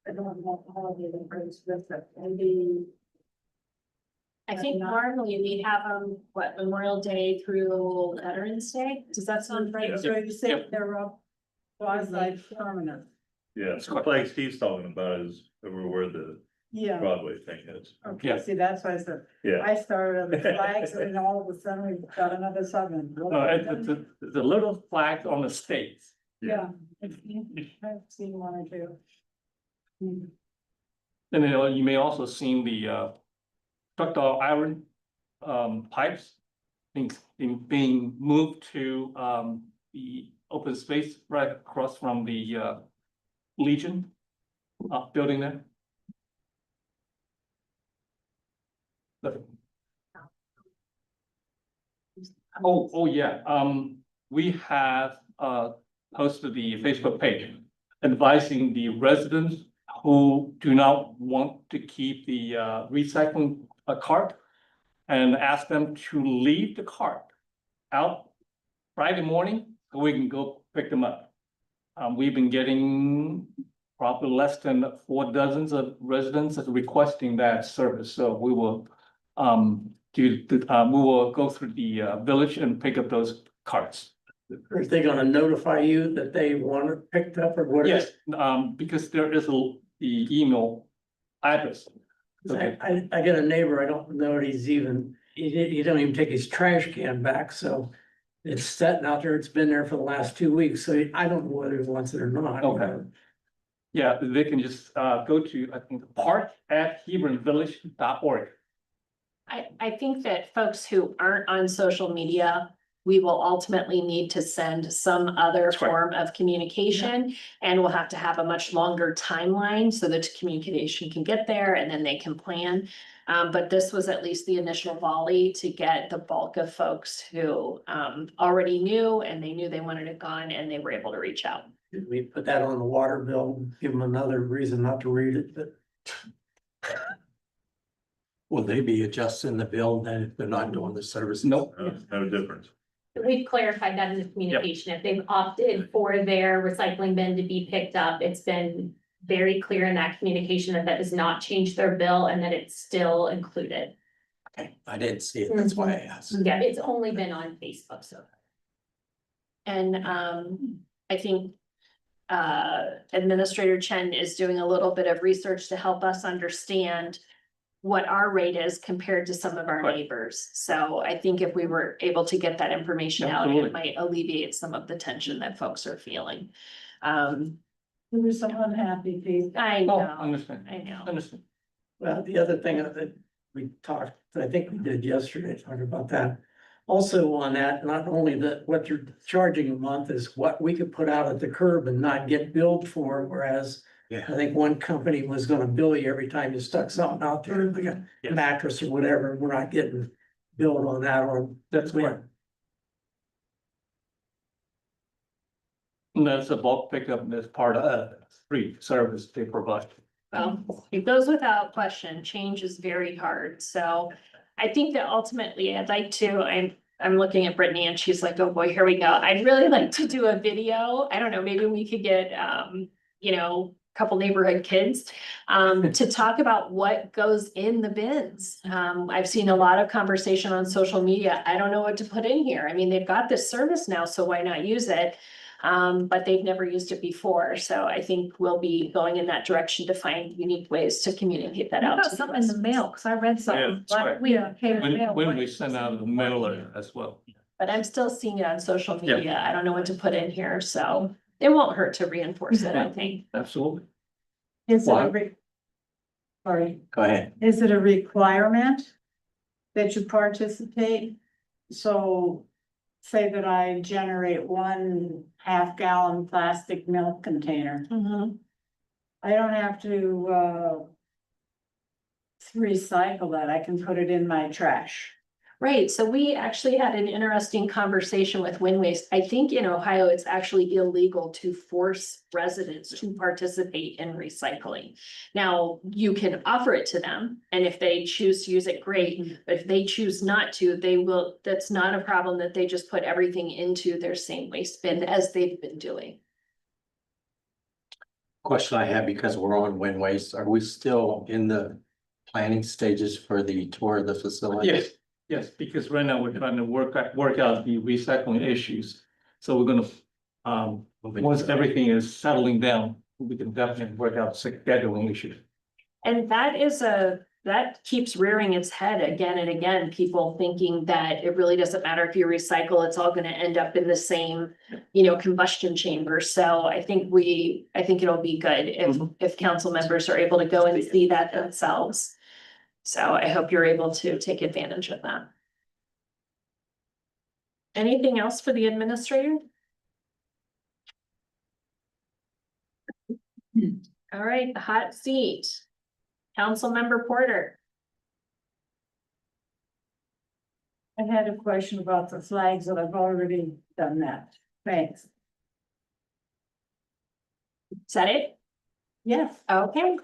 I don't know how they brings with it, maybe. I think normally we have them, Memorial Day through Veterans Day, does that sound right? Yeah. So you say they're up quasi permanent. Yeah, the flag Steve's talking about is over where the Yeah, Broadway thing is. okay, see, that's why I said, Yeah, I started on the flags and then all of a sudden we got another seven. It's a little flag on the states. Yeah, I've seen one or two. And then you may also seen the ductile iron pipes being moved to the open space right across from the Legion building there. Oh, yeah, we have posted the Facebook page advising the residents who do not want to keep the recycling cart and ask them to leave the cart out Friday morning so we can go pick them up. We've been getting probably less than 4 dozens of residents requesting that service, so we will we will go through the village and pick up those carts. Are they gonna notify you that they want it picked up or what? Yes, because there is the email address. Okay. I got a neighbor, I don't know that he don't even take his trash can back, so. It's sitting out there, it's been there for the last 2 weeks, so I don't know whether he wants it or not. Okay. Yeah, they can just go to, I think, park@hebronvillage.org. I think that folks who aren't on social media, we will ultimately need to send some other That's right. form of communication. And we'll have to have a much longer timeline so that communication can get there and then they can plan. But this was at least the initial volley to get the bulk of folks who already knew and they knew they wanted it gone and they were able to reach out. We put that on the water bill, give them another reason not to read it, but. Will they be adjusting the bill then if they're not doing the service? Nope. No difference. We've clarified that in the communication. If they've opted for their recycling bin to be picked up, it's been very clear in that communication that that does not change their bill and that it's still included. Okay, I didn't see it, that's why I asked. Yeah, it's only been on Facebook, so. And I think Administrator Chen is doing a little bit of research to help us understand what our rate is compared to some of our Right. neighbors. So I think if we were able to get that information out, it Absolutely. might alleviate some of the tension that folks are feeling. There was some unhappy people. I Oh, know, understand, I know. understand. Well, the other thing that we talked, I think we did yesterday, talking about that. Also on that, not only that what you're charging a month is what we could put out at the curb and not get billed for, whereas. Yeah. I think one company was gonna bill you every time you stuck something out there, like a Yes. mattress or whatever, we're not getting billed on that or. That's correct. And that's a bulk pickup and that's part of free service they provide. Well, it goes without question, change is very hard, so I think that ultimately I'd like to, I'm looking at Brittany and she's like, oh boy, here we go. I'd really like to do a video. I don't know, maybe we could get, you know, a couple neighborhood kids to talk about what goes in the bins. I've seen a lot of conversation on social media. I don't know what to put in here. I mean, they've got this service now, so why not use it? But they've never used it before, so I think we'll be going in that direction to find unique ways to communicate that I out. got to the something in the residents. mail, cause I read Yeah, something. that's right. last week, it came in the mail. When we send out a mailer as well. But I'm still seeing it on social Yeah. media. I don't know what to put in here, so it won't hurt to reinforce it, I think. Absolutely. Is it a What? sorry, Go ahead. is it a requirement that you participate? So say that I generate 1.5 gallon plastic milk container. I don't have to recycle that. I can put it in my trash. Right, so we actually had an interesting conversation with Wind Waste. I think in Ohio, it's actually illegal to force residents to participate in recycling. Now, you can offer it to them, and if they choose to use it, great, but if they choose not to, they will, that's not a problem that they just put everything into their same waste bin as they've been doing. Question I have, because we're on Wind Waste, are we still in the planning stages for the tour of the facility? Yes, yes, because right now we're trying to work out the recycling issues. So we're gonna, once everything is settling down, we can definitely work out scheduling issues. And that keeps rearing its head again and again, people thinking that it really doesn't matter if you recycle, it's all gonna end up in the same, you know, combustion chamber. So I think it'll be good if council members are able to go and see that themselves. So I hope you're able to take advantage of that. Anything else for the administrator? All right, the hot seat. Councilmember Porter. I had a question about the flags, but I've already done that. Thanks. Is that it? Yes. Okay.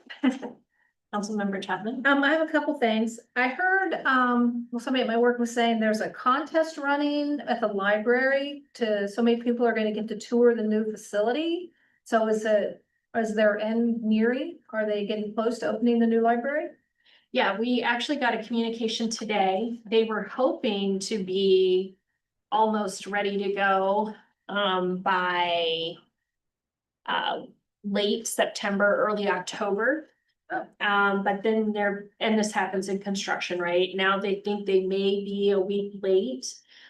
Councilmember Chapman. I have a couple things. I heard, well, somebody at my work was saying there's a contest running at the library so many people are gonna get to tour the new facility. So is their end nearing? Are they getting close to opening the new library? Yeah, we actually got a communication today. They were hoping to be almost ready to go by late September, early October. But then and this happens in construction, right? Now they think they may be a week late.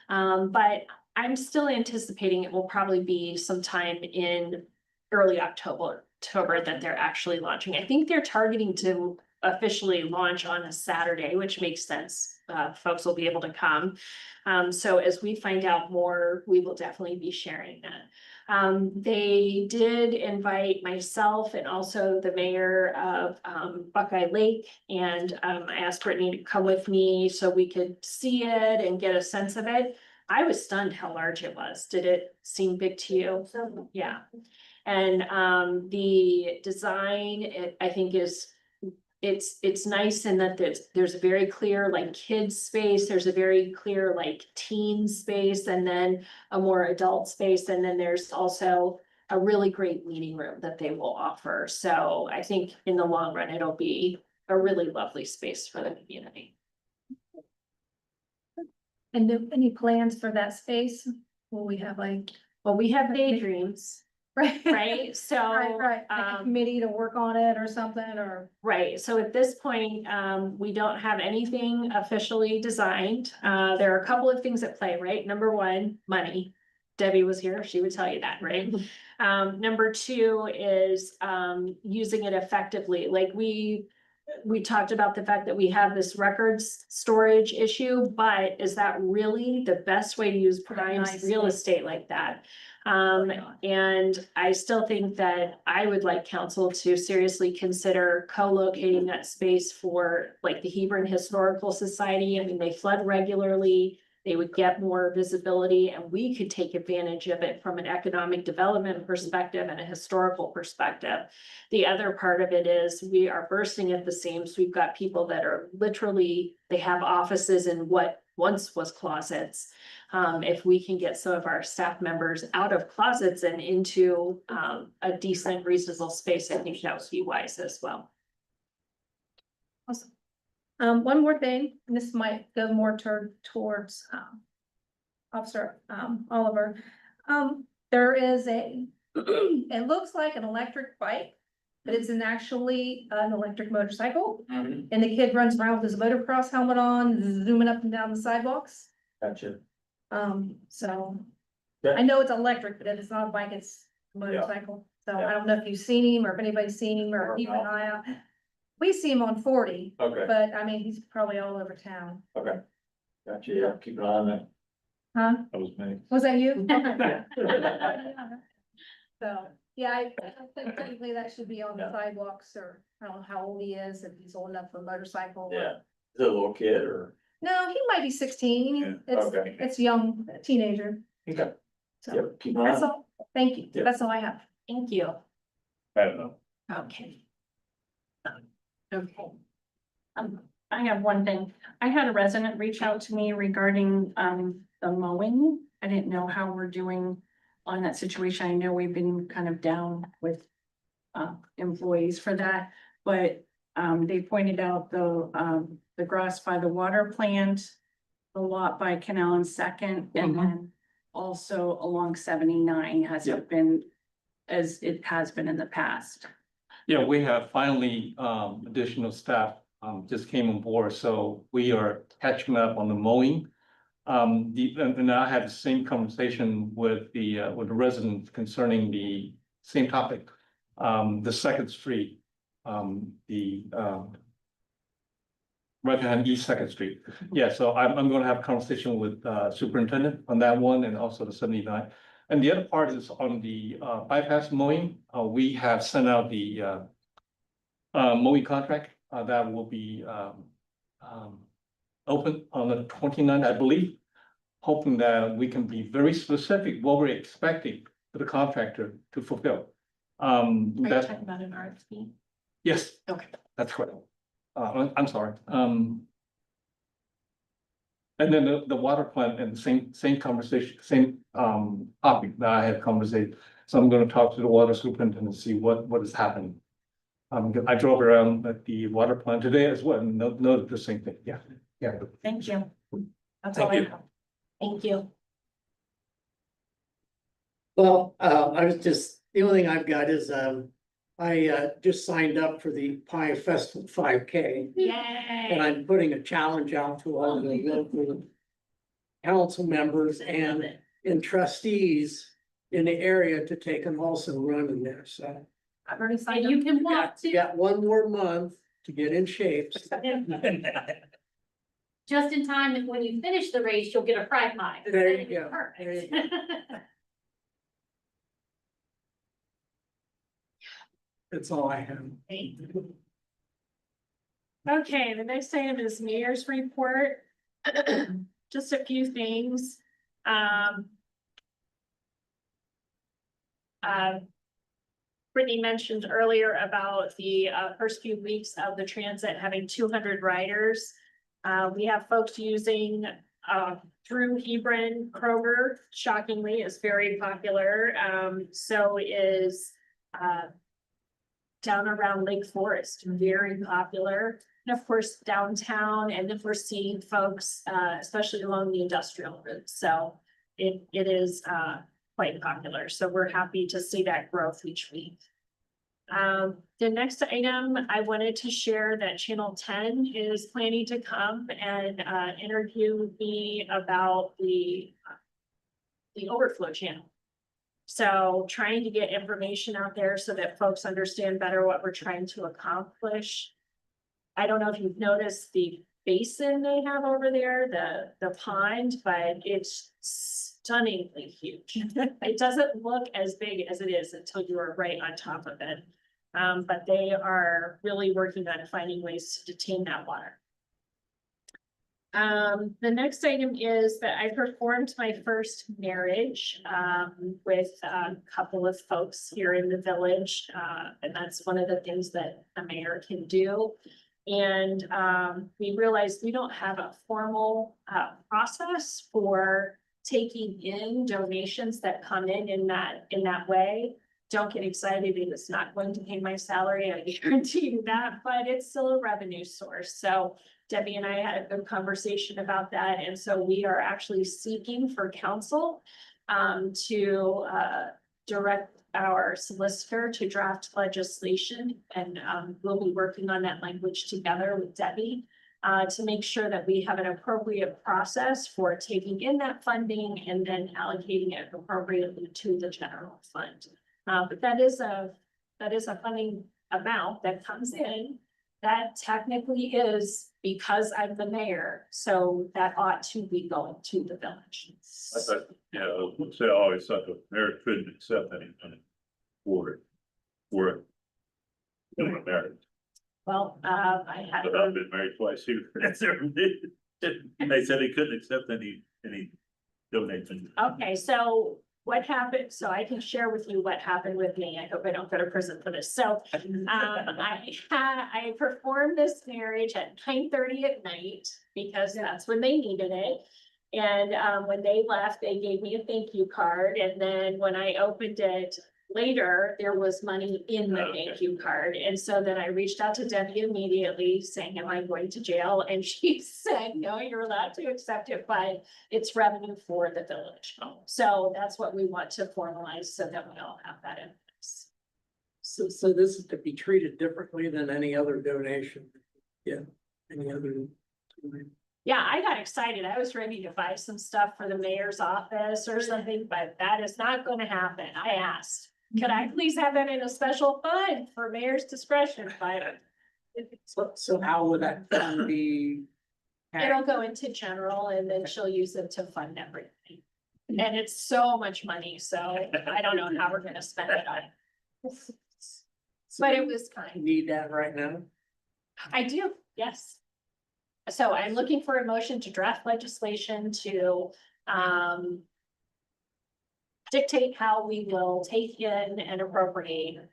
But I'm still anticipating it will probably be sometime in early October that they're actually launching. I think they're targeting to officially launch on a Saturday, which makes sense. Folks will be able to come. So as we find out more, we will definitely be sharing that. They did invite myself and also the mayor of Buckeye Lake. And I asked Brittany to come with me so we could see it and get a sense of it. I was stunned how large it was. Did it seem big to you? Yeah. And the design, I think it's nice in that there's a very clear like kids space, there's a very clear like teen space, and then a more adult space, and then there's also a really great meeting room that they will offer. So I think in the long run, it'll be a really lovely space for the community. And any plans for that space? Will we have like? Well, we have daydreams, Right. right? So Right, like a committee to work on it or something, or? right, so at this point, we don't have anything officially designed. There are a couple of things at play, right? Number one, money. Debbie was here, she would tell you that, right? Number two is, using it effectively, like we talked about the fact that we have this records storage issue, but is that really the best way to use prime Nice. real estate like that? And I still think that I would like council to seriously consider co-locating that space for like the Hebron Historical Society. I mean, they flood regularly, they would get more visibility, and we could take advantage of it from an economic development perspective and a historical perspective. The other part of it is we are bursting at the seams. We've got people that are literally, they have offices in what once was closets. If we can get some of our staff members out of closets and into a decent, reasonable space, I think that would be wise as well. Awesome. One more thing, and this might go more towards Officer Oliver. There is it looks like an electric bike, but it's actually an electric motorcycle. And the kid runs around with his motocross helmet on, zooming up and down the sidewalks. Gotcha. So Yeah. I know it's electric, but it's not a bike, it's a motorcycle. So I don't know if you've seen him or if anybody's seen him or keep an eye out. We see him on 40, Okay, but I mean, he's probably all over town. okay. Gotcha, yeah, keep an eye on that. Huh? That was me. Was that you? So, yeah, I think technically that should be on the Yeah. sidewalks, or I don't know how old he is, if he's old enough for a motorcycle. Yeah, is it a little kid or? No, he might be 16. Yeah, It's, okay. it's young, teenager. Okay. So Yep, keep an eye that's on it. all. Thank you. Yep. That's all I have. Thank you. I don't know. Okay. Okay. I have one thing. I had a resident reach out to me regarding, the mowing. I didn't know how we're doing on that situation. I know we've been kind of down with, employees for that, but, they pointed out the grass by the water plant, the lot by Canal and Second, and then also along 79 hasn't been as it has been in the past. Yeah, we have finally, additional staff, just came on board, so we are catching up on the mowing. And I had the same conversation with the residents concerning the same topic. The Second Street, right behind East Second Street. Yeah, so I'm gonna have a conversation with superintendent on that one and also the 79. And the other part is on the bypass mowing. We have sent out the mowing contract that will be open on the 29th, I believe. Hoping that we can be very specific what we're expecting for the contractor to fulfill. Are you That's, talking about an RFP? yes, Okay. that's correct. I'm sorry. And then the water plant and the same conversation, same topic that I had conversation. So I'm gonna talk to the water superintendent and see what is happening. I drove around at the water plant today as well and noted the same thing. Yeah, yeah. Thank you. That's Thank all I you. have. Thank you. Well, I was just, the only thing I've got is, I just signed up for the Pie Festival 5K. And Yay. I'm putting a challenge out to all the local council members and trustees in the area to take them also run in there, so. I've already signed And up. you can walk too. Got one more month to get in shape. Just in time, that when you finish the race, you'll get a prize mine. There you go. There Perfect. you That's all I have. Okay, the next item is mayor's report. Just a few things. Brittany mentioned earlier about the first few weeks of the transit having 200 riders. We have folks using through Hebron. Kroger, shockingly, is very popular. So is down around Lake Forest, very popular. And of course, downtown, and then we're seeing folks, especially along the industrial route. So it is quite popular. So we're happy to see that growth each week. The next item, I wanted to share that Channel 10 is planning to come and interview me about the overflow channel. So trying to get information out there so that folks understand better what we're trying to accomplish. I don't know if you've noticed the basin they have over there, the pond, but it's stunningly huge. It doesn't look as big as it is until you are right on top of it. But they are really working on finding ways to detain that water. The next item is that I performed my first marriage with a couple of folks here in the village. And that's one of the things that a mayor can do. And we realized we don't have a formal process for taking in donations that come in that way. Don't get excited, it is not going to pay my salary, I guarantee you that, but it's still a revenue source. So Debbie and I had a good conversation about that, and so we are actually seeking for counsel to direct our solicitor to draft legislation, and we'll be working on that language together with Debbie to make sure that we have an appropriate process for taking in that funding and then allocating it appropriately to the general fund. But that is a funding amount that comes in that technically is because I'm the mayor, so that ought to be going to the village. I thought, I always thought the mayor couldn't accept any money for doing marriage. Well, I had. But I've been married twice here. They said he couldn't accept any donation. Okay, so what happened, so I can share with you what happened with me. I hope I don't go to prison for this. So I performed this marriage at 9:30 at night because that's when they needed it. And when they left, they gave me a thank you card. And then when I opened it later, there was money in the thank you card. And so then I reached out to Debbie immediately saying, am I going to jail? And she said, no, you're allowed to accept it, but it's revenue for the village. So that's what we want to formalize so that we all have that in place. So this is to be treated differently than any other donation. Yeah, any other. Yeah, I got excited. I was ready to buy some stuff for the mayor's office or something, but that is not going to happen. I asked, could I please have that in a special fund for mayor's discretion? But So how would that fund be? it'll go into general and then she'll use it to fund everything. And it's so much money, so I don't know how we're gonna spend it on. But it was kind. Need that right now? I do, yes. So I'm looking for a motion to draft legislation to dictate how we will take in and appropriate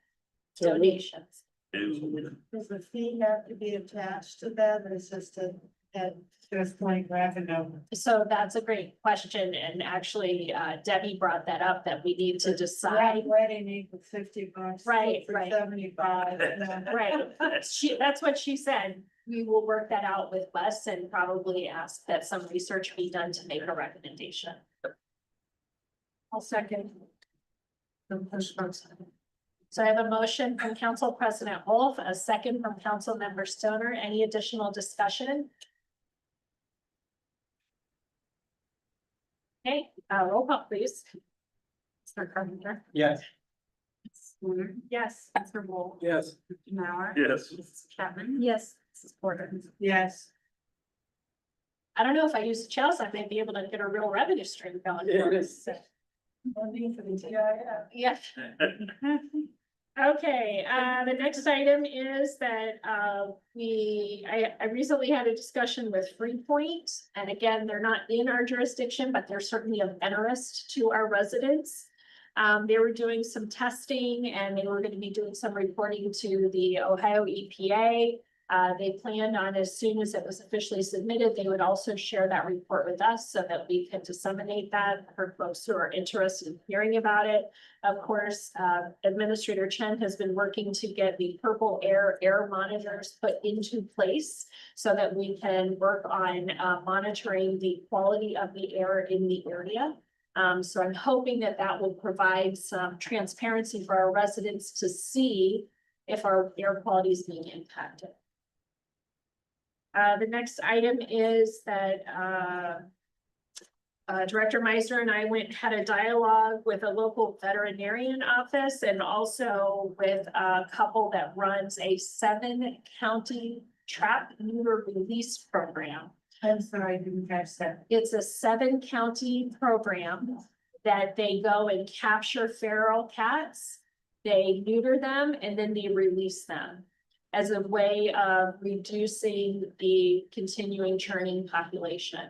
donations. Does the fee have to be attached to that, or is just like revenue? So that's a great question, and actually Debbie brought that up, that we need to decide. Wedding equals $50. Right, for right. 75. Right, that's what she said. We will work that out with Wes and probably ask that some research be done to make a recommendation. I'll second. So I have a motion from Council President Wolf, a second from Council Member Stoner. Any additional discussion? Okay, roll call please. Mr. Carpenter. Yes. Yes. Mr. Wolf. Yes. Mr. Mauer. Yes. Mrs. Chapman. Yes. Mrs. Porter. Yes. I don't know if I use the chalice, I may be able to get a real revenue stream going. for us. Yeah. Okay, the next item is that, I recently had a discussion with Freepoint. And again, they're not in our jurisdiction, but they're certainly of interest to our residents. They were doing some testing and they were gonna be doing some reporting to the Ohio EPA. They planned on, as soon as it was officially submitted, they would also share that report with us so that we could disseminate that for folks who are interested in hearing about it. Of course, Administrator Chen has been working to get the purple air monitors put into place so that we can work on monitoring the quality of the air in the area. So I'm hoping that that will provide some transparency for our residents to see if our air quality is being impacted. The next item is that, Director Meisner and I had a dialogue with a local veterinarian office and also with a couple that runs a 7-county trap neuter release program. I'm sorry, I didn't catch that. It's a 7-county program that they go and capture feral cats. They neuter them and then they release them as a way of reducing the continuing churning population.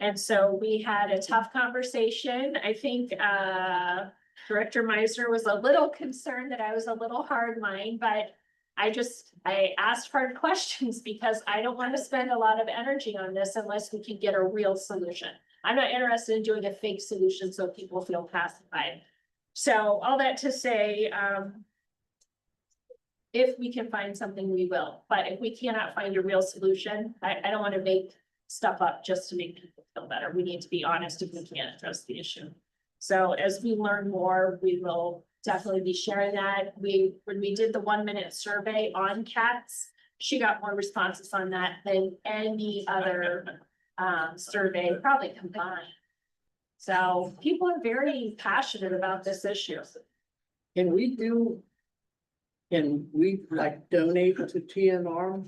And so we had a tough conversation. I think Director Meisner was a little concerned that I was a little hardline, but I asked hard questions because I don't want to spend a lot of energy on this unless we can get a real solution. I'm not interested in doing a fake solution so people feel pacified. So all that to say, if we can find something, we will. But if we cannot find a real solution, I don't want to make stuff up just to make people feel better. We need to be honest if we can't address the issue. So as we learn more, we will definitely be sharing that. When we did the 1-minute survey on cats, she got more responses on that than any other survey, probably combined. So people are very passionate about this issue. Can we like donate to TNR?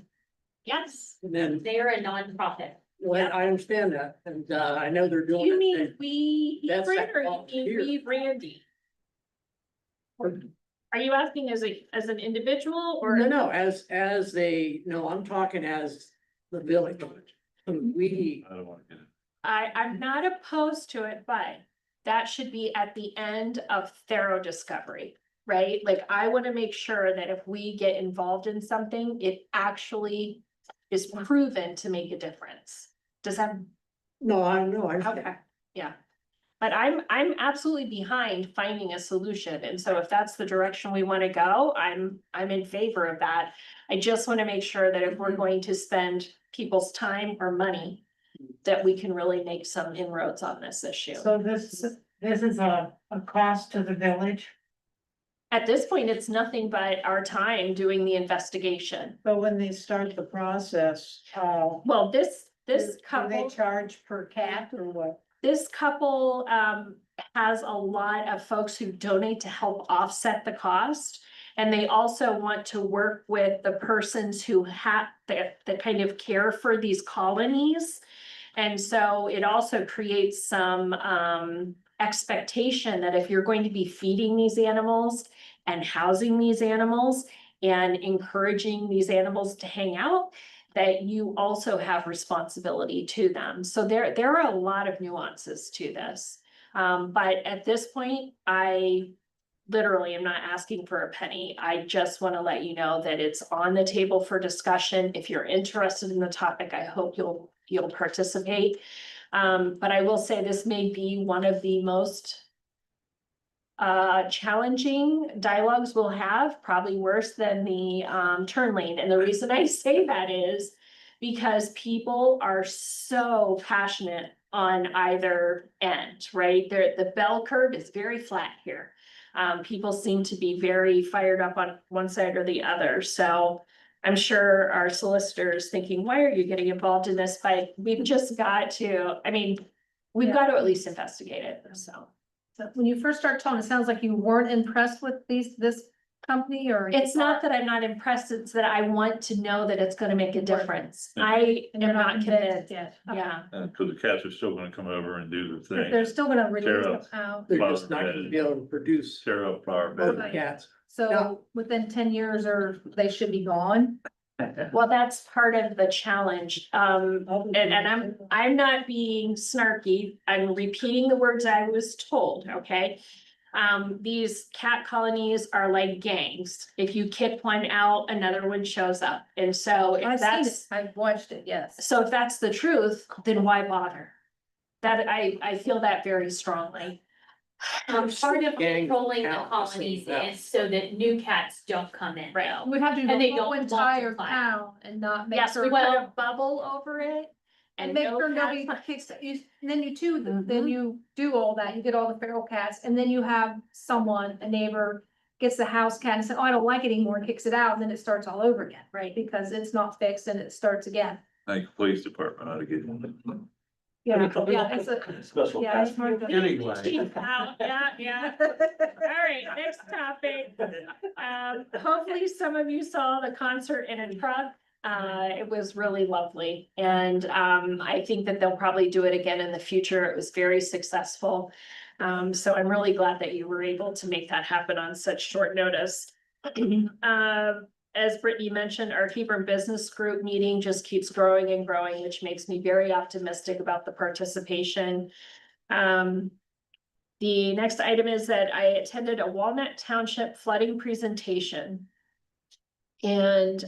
Yes, And then, they are a nonprofit. well, I understand that, and I know they're doing. You it, mean and- we, That's Hebron, or like you mean we, Randy? Are you asking as an individual or? No, as no, I'm talking as the village. We, I don't wanna get it. I'm not opposed to it, but that should be at the end of thorough discovery, right? Like, I want to make sure that if we get involved in something, it actually is proven to make a difference. Does that, no, I know, I. okay, yeah. But I'm absolutely behind finding a solution. And so if that's the direction we want to go, I'm in favor of that. I just want to make sure that if we're going to spend people's time or money, that we can really make some inroads on this issue. So this is a cost to the village, At this point, it's nothing but our time doing the investigation. but when they start the process, Well, this do they couple, charge per cat or what? has a lot of folks who donate to help offset the cost. And they also want to work with the persons who have the kind of care for these colonies. And so it also creates some expectation that if you're going to be feeding these animals and housing these animals and encouraging these animals to hang out, that you also have responsibility to them. So there are a lot of nuances to this. But at this point, I literally am not asking for a penny. I just want to let you know that it's on the table for discussion. If you're interested in the topic, I hope you'll participate. But I will say this may be one of the most challenging dialogues we'll have, probably worse than the turn lane. And the reason I say that is because people are so passionate on either end, right? The bell curve is very flat here. People seem to be very fired up on one side or the other. So I'm sure our solicitors thinking, why are you getting involved in this? But we've just got to, I mean, we've got to at least investigate it, so. So when you first start talking, it sounds like you weren't impressed with this company or. It's not that I'm not impressed, it's that I want to know that it's gonna make a difference. I And am you're not convinced, yet. yeah. Cause the cats are still gonna come over and do the If thing, they're still gonna release Tear them up. out. They're just not gonna be able to produce tear up flower both bed. cats. So within 10 years or they should be gone. Well, that's part of the challenge. And I'm not being snarky. I'm repeating the words I was told, okay? These cat colonies are like gangs. If you kick one out, another one shows up. And so if I've seen it, that's, I've watched it, yes. so if that's the truth, then why bother? That I feel that very strongly. Part of Gang controlling the count, colonies yeah. is so that new cats don't come in. Right. though. We have to do And they the whole don't entire multiply. town and not make Yes, sure. we put a bubble over it. And make no sure nobody cats- kicks, you, and then you too, then Mhm. you do all that, you get all the feral cats, and then you have someone, a neighbor. Gets the house cat and says, oh, I don't like it anymore, and kicks it out, and then it starts all over again, right, because it's not fixed and it starts again. Like the police department ought to get one. Yeah, it's a, Special yeah. task. Anyway. Yeah. All right, next topic. Hopefully some of you saw the concert in a truck. It was really lovely, and I think that they'll probably do it again in the future. It was very successful. So I'm really glad that you were able to make that happen on such short notice. As Brittany mentioned, our Hebron Business Group meeting just keeps growing and growing, which makes me very optimistic about the participation. The next item is that I attended a Walnut Township flooding presentation. And,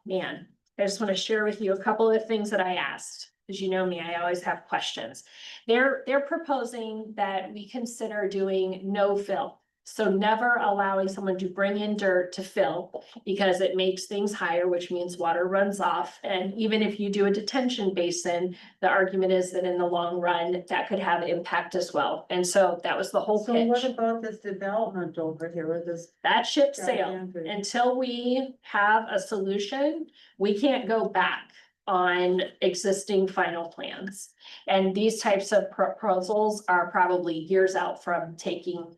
man, I just want to share with you a couple of things that I asked. As you know me, I always have questions. They're proposing that we consider doing no fill. So never allowing someone to bring in dirt to fill because it makes things higher, which means water runs off. And even if you do a detention basin, the argument is that in the long run, that could have impact as well. And so that was the whole So what pitch. about this development over here with this? That ship sailed. gigantic- Until we have a solution, we can't go back on existing final plans. And these types of proposals are probably years out from taking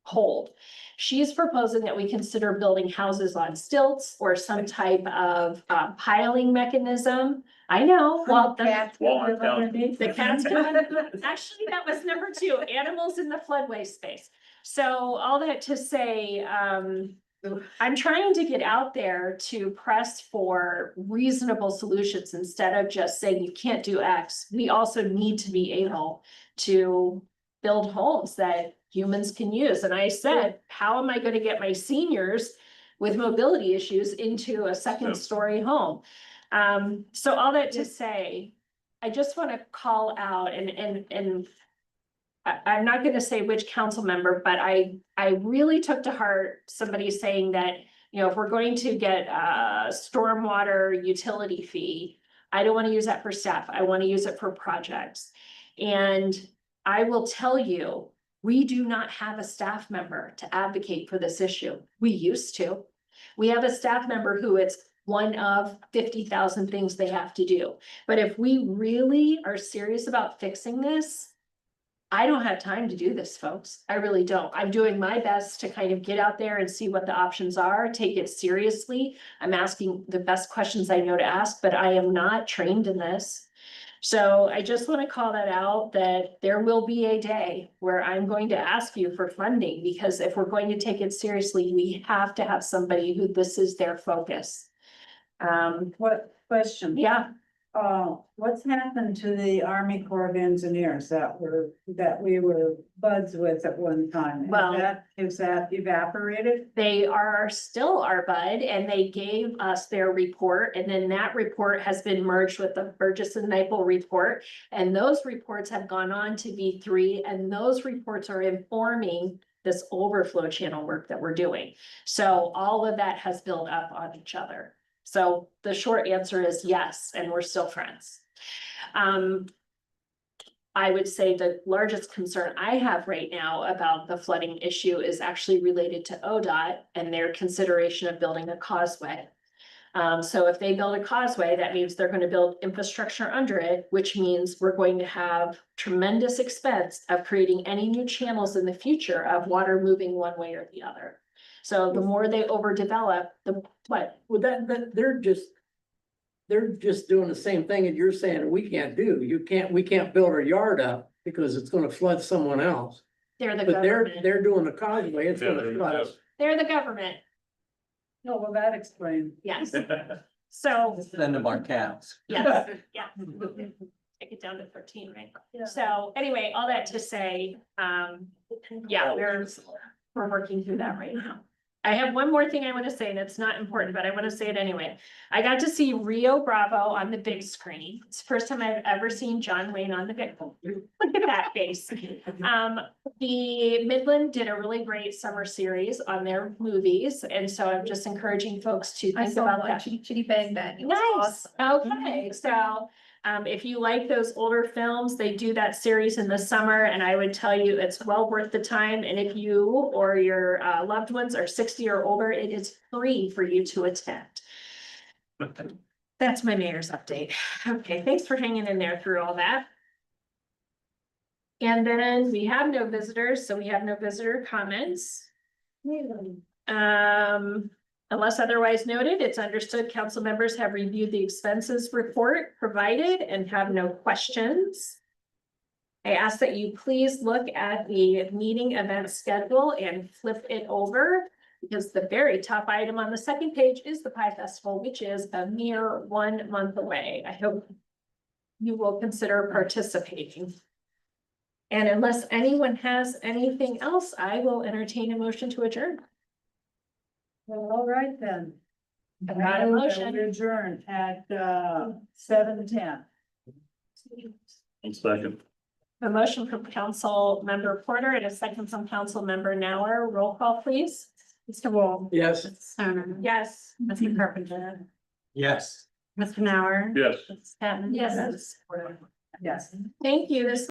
hold. She's proposing that we consider building houses on stilts or some type of piling mechanism. I know, well, Cats can live underneath the it. cats actually, that was number 2, animals in the floodway space. So all that to say, I'm trying to get out there to press for reasonable solutions instead of just saying you can't do X. We also need to be able to build homes that humans can use. And I said, how am I going to get my seniors with mobility issues into a second story home? So all that to say, I just want to call out and I'm not gonna say which council member, but I really took to heart somebody saying that, you know, if we're going to get a stormwater utility fee, I don't wanna use that for staff. I wanna use it for projects. And I will tell you, we do not have a staff member to advocate for this issue. We used to. We have a staff member who it's one of 50,000 things they have to do. But if we really are serious about fixing this, I don't have time to do this, folks. I really don't. I'm doing my best to kind of get out there and see what the options are, take it seriously. I'm asking the best questions I know to ask, but I am not trained in this. So I just want to call that out, that there will be a day where I'm going to ask you for funding, because if we're going to take it seriously, we have to have somebody who this is their focus. What question? Yeah, What's happened to the Army Corps of Engineers that we were buds with at one time? Well- Is that evaporated? they are still our bud, and they gave us their report, and then that report has been merged with the Burgess and Nyepel report. And those reports have gone on to V3, and those reports are informing this overflow channel work that we're doing. So all of that has built up on each other. So the short answer is yes, and we're still friends. I would say the largest concern I have right now about the flooding issue is actually related to ODOT and their consideration of building a causeway. So if they build a causeway, that means they're gonna build infrastructure under it, which means we're going to have tremendous expense of creating any new channels in the future of water moving one way or the other. So the more they overdevelop, the what? Well, they're just doing the same thing and you're saying we can't do. We can't build our yard up because it's gonna flood someone else. They're the But government. they're doing the causeway, it's gonna flood us. They're the government, No, well, that explains. yes. So, Send them our cows. yes, yeah. Take it down to 13, right? So anyway, all that to say, yeah, we're working through that right now. I have one more thing I want to say, and it's not important, but I want to say it anyway. I got to see Rio Bravo on the big screen. It's the first time I've ever seen John Wayne on the big. Look at that face. The Midland did a really great summer series on their movies, and so I'm just encouraging folks to I think saw about one, that. Chitty Chitty Bang Bang. It was Nice, awesome. okay, so, if you like those older films, they do that series in the summer, and I would tell you it's well worth the time, and if you or your loved ones are 60 or older, it is free for you to attend. That's my mayor's update. Okay, thanks for hanging in there through all that. And then we have no visitors, so we have no visitor comments. Unless otherwise noted, it's understood council members have reviewed the expenses report provided and have no questions. I ask that you please look at the meeting event schedule and flip it over, because the very top item on the second page is the Pie Festival, which is a mere 1 month away. I hope you will consider participating. And unless anyone has anything else, I will entertain a motion to adjourn. Well, all right then. I've got a motion. We adjourn at 7:10. One second. A motion from Council Member Porter and a second from Council Member Nauer. Roll call, please. Mr. Wall. Yes. Stoner. Yes. Mr. Carpenter. Yes. Mr. Nauer. Yes. Mrs. Patton. Yes. Yes. Thank you. This